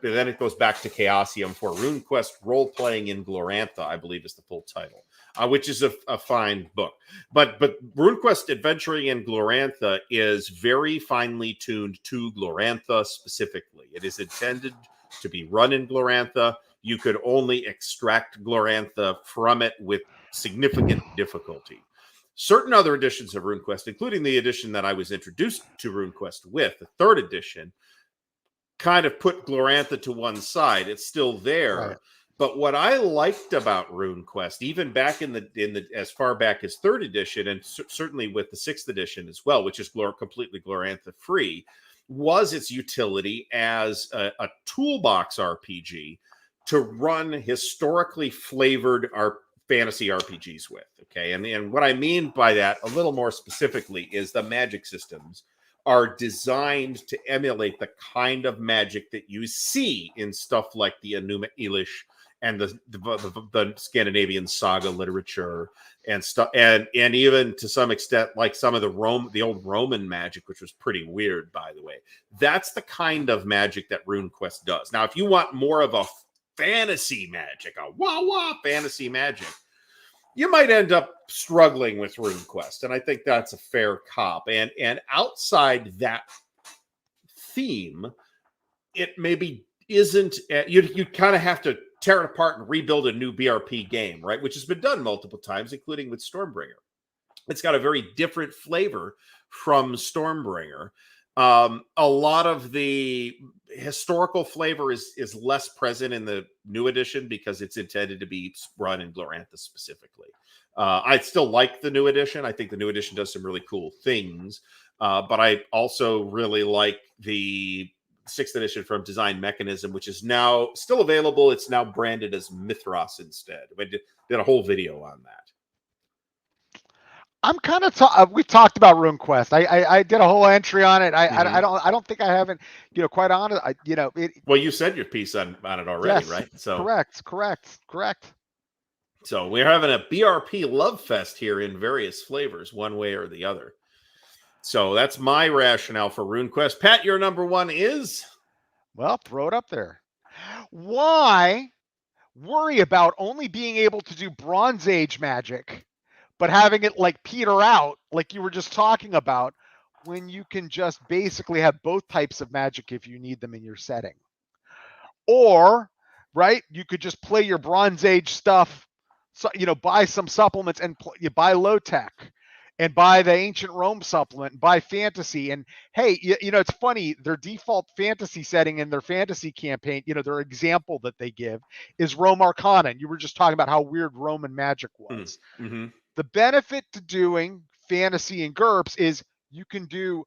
then it goes back to Chaosium for RuneQuest Role Playing in Glorantha, I believe is the full title, which is a fine book. But RuneQuest Adventuring in Glorantha is very finely tuned to Glorantha specifically. It is intended to be run in Glorantha. You could only extract Glorantha from it with significant difficulty. Certain other editions of RuneQuest, including the edition that I was introduced to RuneQuest with, the third edition, kind of put Glorantha to one side. It's still there. Right. But what I liked about RuneQuest, even back in the as far back as third edition, and certainly with the sixth edition as well, which is completely Glorantha free, was its utility as a toolbox RPG to run historically flavored fantasy RPGs with. Okay, and what I mean by that, a little more specifically, is the magic systems are designed to emulate the kind of magic that you see in stuff like the Enuma Elish and the Scandinavian saga literature and stuff, and even to some extent like some of the old Roman magic, which was pretty weird, by the way. That's the kind of magic that RuneQuest does. Now, if you want more of a fantasy magic, a wah fantasy magic, you might end up struggling with RuneQuest, and I think that's a fair cop. And outside that theme, it maybe isn't. You kind of have to tear it apart and rebuild a new BRP game, right? Which has been done multiple times, including with Stormbringer. It's got a very different flavor from Stormbringer. A lot of the historical flavor is less present in the new edition because it's intended to be run in Glorantha specifically. I still like the new edition. I think the new edition does some really cool things, but I also really like the 6th edition from Design Mechanism, which is now still available. It's now branded as Mithras instead. We did a whole video on that. I'm kind of we talked about RuneQuest. I did a whole entry on it. I don't think I haven't, quite honest. Well, you said your piece on it already, yes, right? So correct. So we're having a BRP love fest here in various flavors, one way or the other. So that's my rationale for RuneQuest. Pat, your number one is? Well, throw it up there. Why worry about only being able to do Bronze Age magic, but having it like peter out, like you were just talking about, when you can just basically have both types of magic if you need them in your setting? Or, right, you could just play your Bronze Age stuff, so, buy some supplements and you buy low tech and buy the Ancient Rome supplement and buy fantasy. And hey, it's funny, their default fantasy setting in their fantasy campaign, their example that they give is Rome Arcana. And you were just talking about how weird Roman magic was. Mm-hmm. The benefit to doing fantasy and GURPS is you can do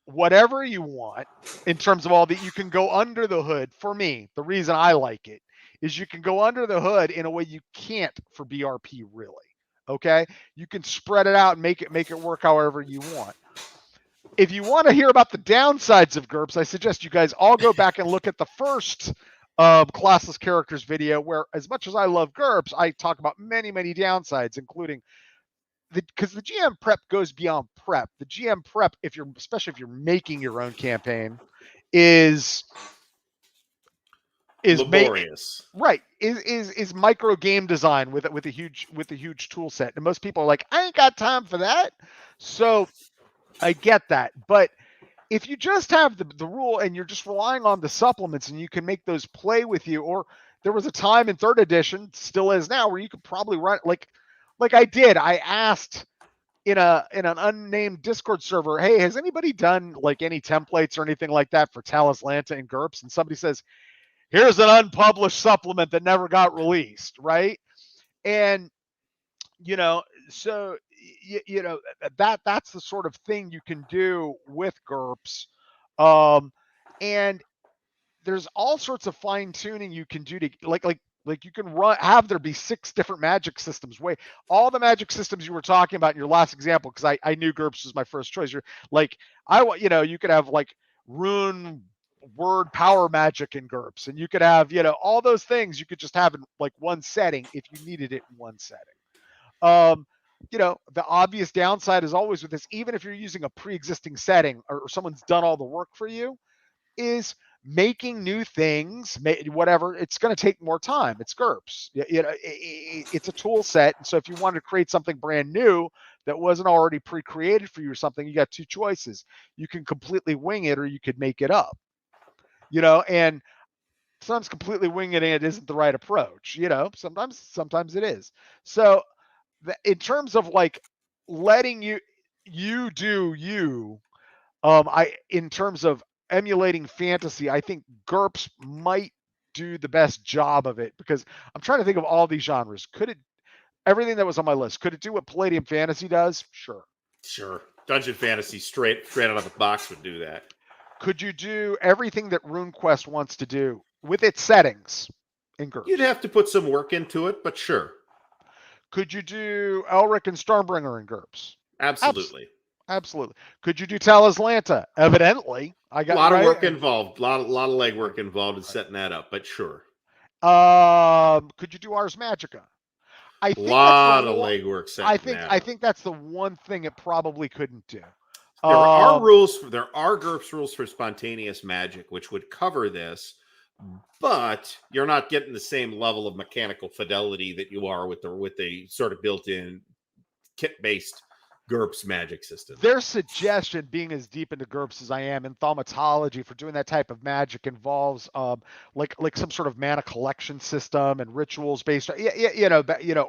whatever you want in terms of all that. You can go under the hood. For me, the reason I like it is you can go under the hood in a way you can't for BRP, really. Okay, you can spread it out and make it work however you want. If you want to hear about the downsides of GURPS, I suggest you guys all go back and look at the first classless characters video, where, as much as I love GURPS, I talk about many downsides, including because the GM prep goes beyond prep. The GM prep, especially if you're making your own campaign, is laborious, right? Is micro game design with a huge tool set, and most people are like, I ain't got time for that. So I get that, but if you just have the rule and you're just relying on the supplements and you can make those play with you, or there was a time in 3rd edition, still is now, where you could probably run like I did. I asked in an unnamed Discord server, hey, has anybody done like any templates or anything like that for Talsislanta and GURPS? And somebody says, here's an unpublished supplement that never got released, right? And so that's the sort of thing you can do with GURPS. And there's all sorts of fine tuning you can do to like you can have there be 6 different magic systems. All the magic systems you were talking about in your last example, because I knew GURPS was my first choice. You're like, you could have like rune word power magic in GURPS, and you could have, all those things you could just have in like one setting if you needed it in one setting. The obvious downside is always with this, even if you're using a pre-existing setting or someone's done all the work for you, is making new things, whatever, it's going to take more time. It's GURPS. It's a tool set. And so if you want to create something brand new that wasn't already pre-created for you or something, you got 2 choices. You can completely wing it, or you could make it up. And sometimes completely winging it isn't the right approach. Sometimes it is. So in terms of like letting you do you, in terms of emulating fantasy, I think GURPS might do the best job of it, because I'm trying to think of all these genres. Everything that was on my list, could it do what Palladium Fantasy does? Sure. Dungeon Fantasy straight out of the box would do that. Could you do everything that RuneQuest wants to do with its settings in GURPS? You'd have to put some work into it, but sure. Could you do Elric and Stormbringer in GURPS? Absolutely. Absolutely. Could you do Talsislanta? Evidently, I A got lot of right. work involved, a lot of legwork involved in setting that up, but sure. Could you do Ars Magica? I A think that's the lot of one. legwork setting that I up. think that's the one thing it probably couldn't do. There are rules. There are GURPS rules for spontaneous magic, which would cover this, but you're not getting the same level of mechanical fidelity that you are with the sort of built-in kit-based GURPS magic system. Their suggestion, being as deep into GURPS as I am in thaumatology, for doing that type of magic involves like some sort of mana collection system and rituals based on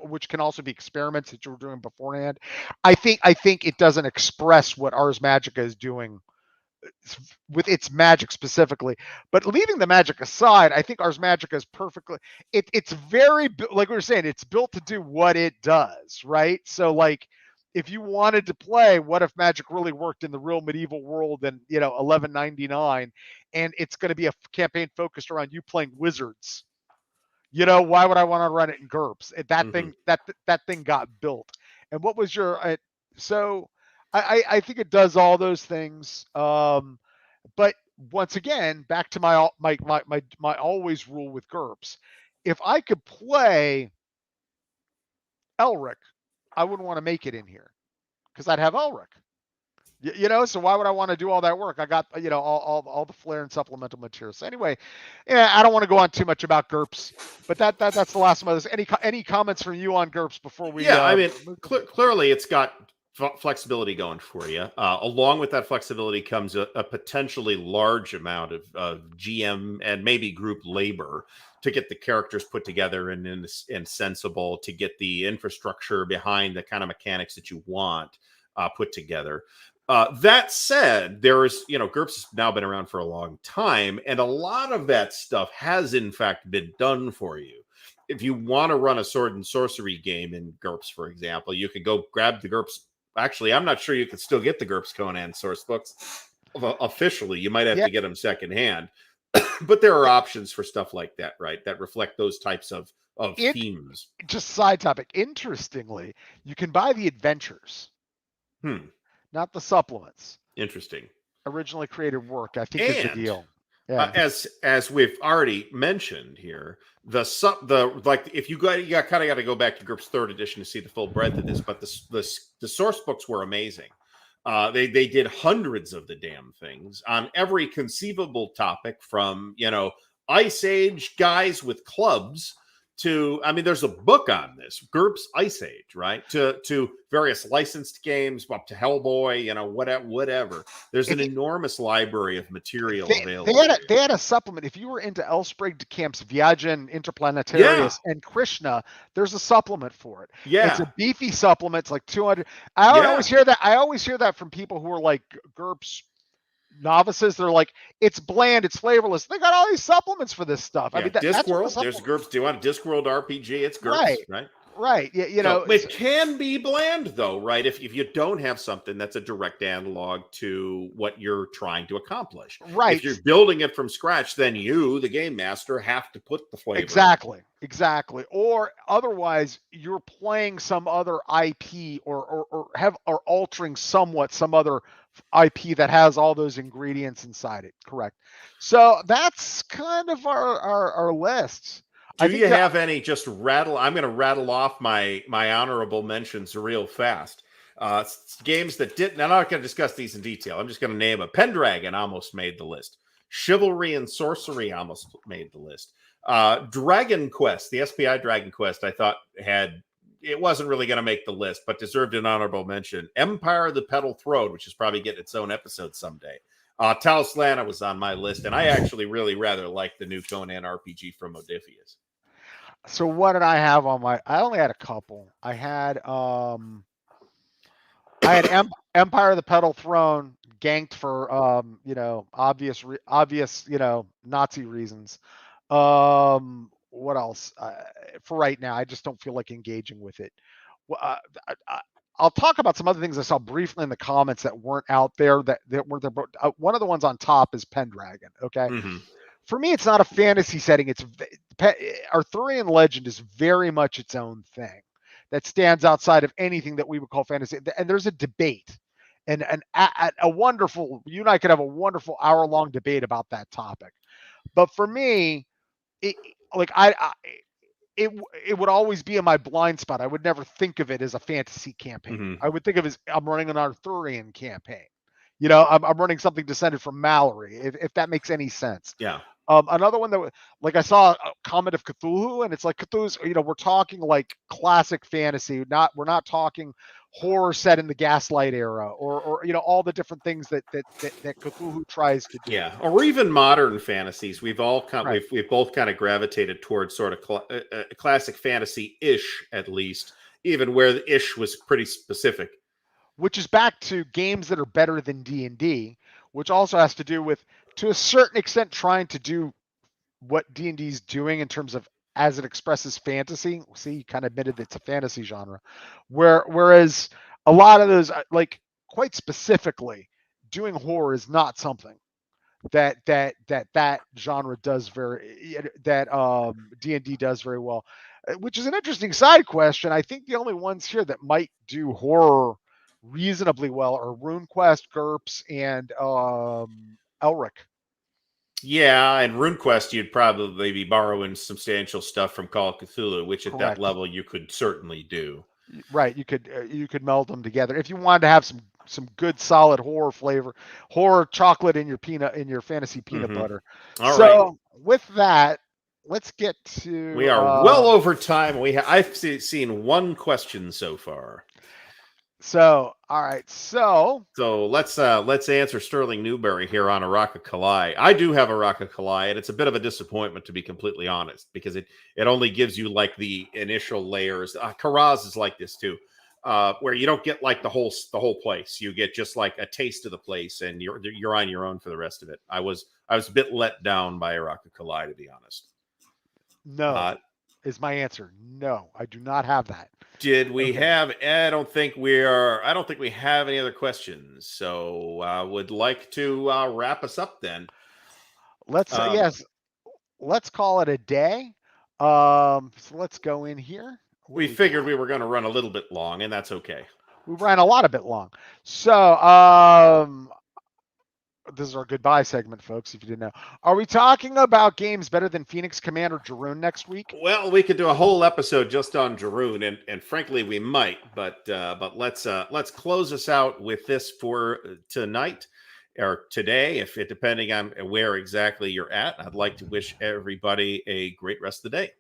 which can also be experiments that you were doing beforehand. I think it doesn't express what Ars Magica is doing with its magic specifically. But leaving the magic aside, I think Ars Magica is perfectly. It's very, like we were saying, it's built to do what it does, right? So like, if you wanted to play What If Magic really worked in the real medieval world in 1199, and it's going to be a campaign focused around you playing wizards, why would I want to run it in GURPS? That thing that thing got built. And what was your so I think it does all those things. But once again, back to my always rule with GURPS. If I could play Elric, I wouldn't want to make it in here because I'd have Elric. So why would I want to do all that work? I got all the flair and supplemental materials. So anyway, I don't want to go on too much about GURPS, but that's the last of this. Any comments from you on GURPS before we? Yeah, I mean, clearly it's got flexibility going for you. Along with that flexibility comes a potentially large amount of GM and maybe group labor to get the characters put together and sensible, to get the infrastructure behind the kind of mechanics that you want put together. That said, there is, GURPS has now been around for a long time, and a lot of that stuff has in fact been done for you. If you want to run a sword and sorcery game in GURPS, for example, you could go grab the GURPS. Actually, I'm not sure you can still get the GURPS Conan source books officially. You might have to get them secondhand, but there are options for stuff like that, right? That reflect those types of themes. Just side topic. Interestingly, you can buy the adventures. Not the supplements. Interesting. Originally created work, I think, is the deal. Yeah. As we've already mentioned here, if you got to go back to GURPS 3rd edition to see the full breadth of this, but the source books were amazing. They did hundreds of the damn things on every conceivable topic, from Ice Age guys with clubs to, there's a book on this, GURPS Ice Age, right? To various licensed games, up to Hellboy, whatever. There's an enormous library of material available. They had a supplement. If you were into Elsprigg de Camp's Viagen Interplanetarius and Krishna, there's a supplement for it. Yeah. It's a beefy supplement. It's like 200. I always hear that from people who are like GURPS novices. They're like, it's bland, it's flavorless. They got all these supplements for this stuff. Yeah, Discworld, there's GURPS. Do you want a Discworld RPG? It's GURPS, right? Yeah, it can be bland though, right? If you don't have something that's a direct analog to what you're trying to accomplish, right? If you're building it from scratch, then you, the game master, have to put the flavor. Exactly. Or otherwise, you're playing some other IP or altering somewhat some other IP that has all those ingredients inside it. Correct. So that's kind of our list. Do you have any I'm going to rattle off my honorable mentions real fast. Games that didn't, I'm not going to discuss these in detail. I'm just going to name them. Pendragon almost made the list. Chivalry and Sorcery almost made the list. Dragon Quest, the SPI Dragon Quest, I thought it wasn't really going to make the list, but deserved an honorable mention. Empire of the Petal Throne, which is probably getting its own episode someday. Talsislanta was on my list, and I actually really rather like the new Conan RPG from Modiphius. So what did I have on my? I only had a couple. I had Empire of the Petal Throne ganked for obvious Nazi reasons. What else? For right now, I just don't feel like engaging with it. I'll talk about some other things I saw briefly in the comments that weren't out there that weren't there. One of the ones on top is Pendragon. Okay. Mm-hmm. For me, it's not a fantasy setting. Arthurian legend is very much its own thing that stands outside of anything that we would call fantasy. And there's a debate and a wonderful, you and I could have a wonderful hour-long debate about that topic. But for me, it would always be in my blind spot. I would never think of it as a fantasy campaign. I would think of it as I'm running an Arthurian campaign. I'm running something descended from Mallory, if that makes any sense. Yeah. Another one that, like, I saw a comment of Cthulhu, and it's like Cthulhu's, we're talking like classic fantasy. We're not talking horror set in the Gaslight era, or all the different things that Cthulhu tries to do. Yeah, or even modern fantasies. We've all Right. we've both kind of gravitated towards sort of classic fantasy-ish, at least, even where the ish was pretty specific. Which is back to games that are better than D&D, which also has to do with, to a certain extent, trying to do what D&D is doing in terms of as it expresses fantasy. See, you kind of admitted it's a fantasy genre. Whereas a lot of those, like, quite specifically, doing horror is not something that genre does that D&D does very well, which is an interesting side question. I think the only ones here that might do horror reasonably well are RuneQuest, GURPS, and Elric. Yeah, and RuneQuest, you'd probably be borrowing substantial stuff from Call of Cthulhu, which at Correct. that level you could certainly do. Right, you could meld them together if you wanted to have some good solid horror flavor, horror chocolate in your fantasy peanut butter. All so right. With that, let's get to. We are well over time. I've seen one question so far. So, all right. So let's answer Sterling Newberry here on Araka Kalai. I do have Araka Kalai, and it's a bit of a disappointment, to be completely honest, because it only gives you like the initial layers. Karaz is like this too, where you don't get like the whole place. You get just like a taste of the place, and you're on your own for the rest of it. I was a bit let down by Araka Kalai, to be honest. No, is my answer. No, I do not have that. Did we have? I don't think we have any other questions. So I would like to wrap us up then. Let's call it a day. So let's go in here. We figured we were going to run a little bit long, and that's okay. We ran a bit long. So this is our goodbye segment, folks, if you didn't know. Are we talking about games better than Phoenix Command or Jarun next week? Well, we could do a whole episode just on Jarun, and frankly, we might. But let's close us out with this for tonight or today, depending on where exactly you're at. I'd like to wish everybody a great rest of the day.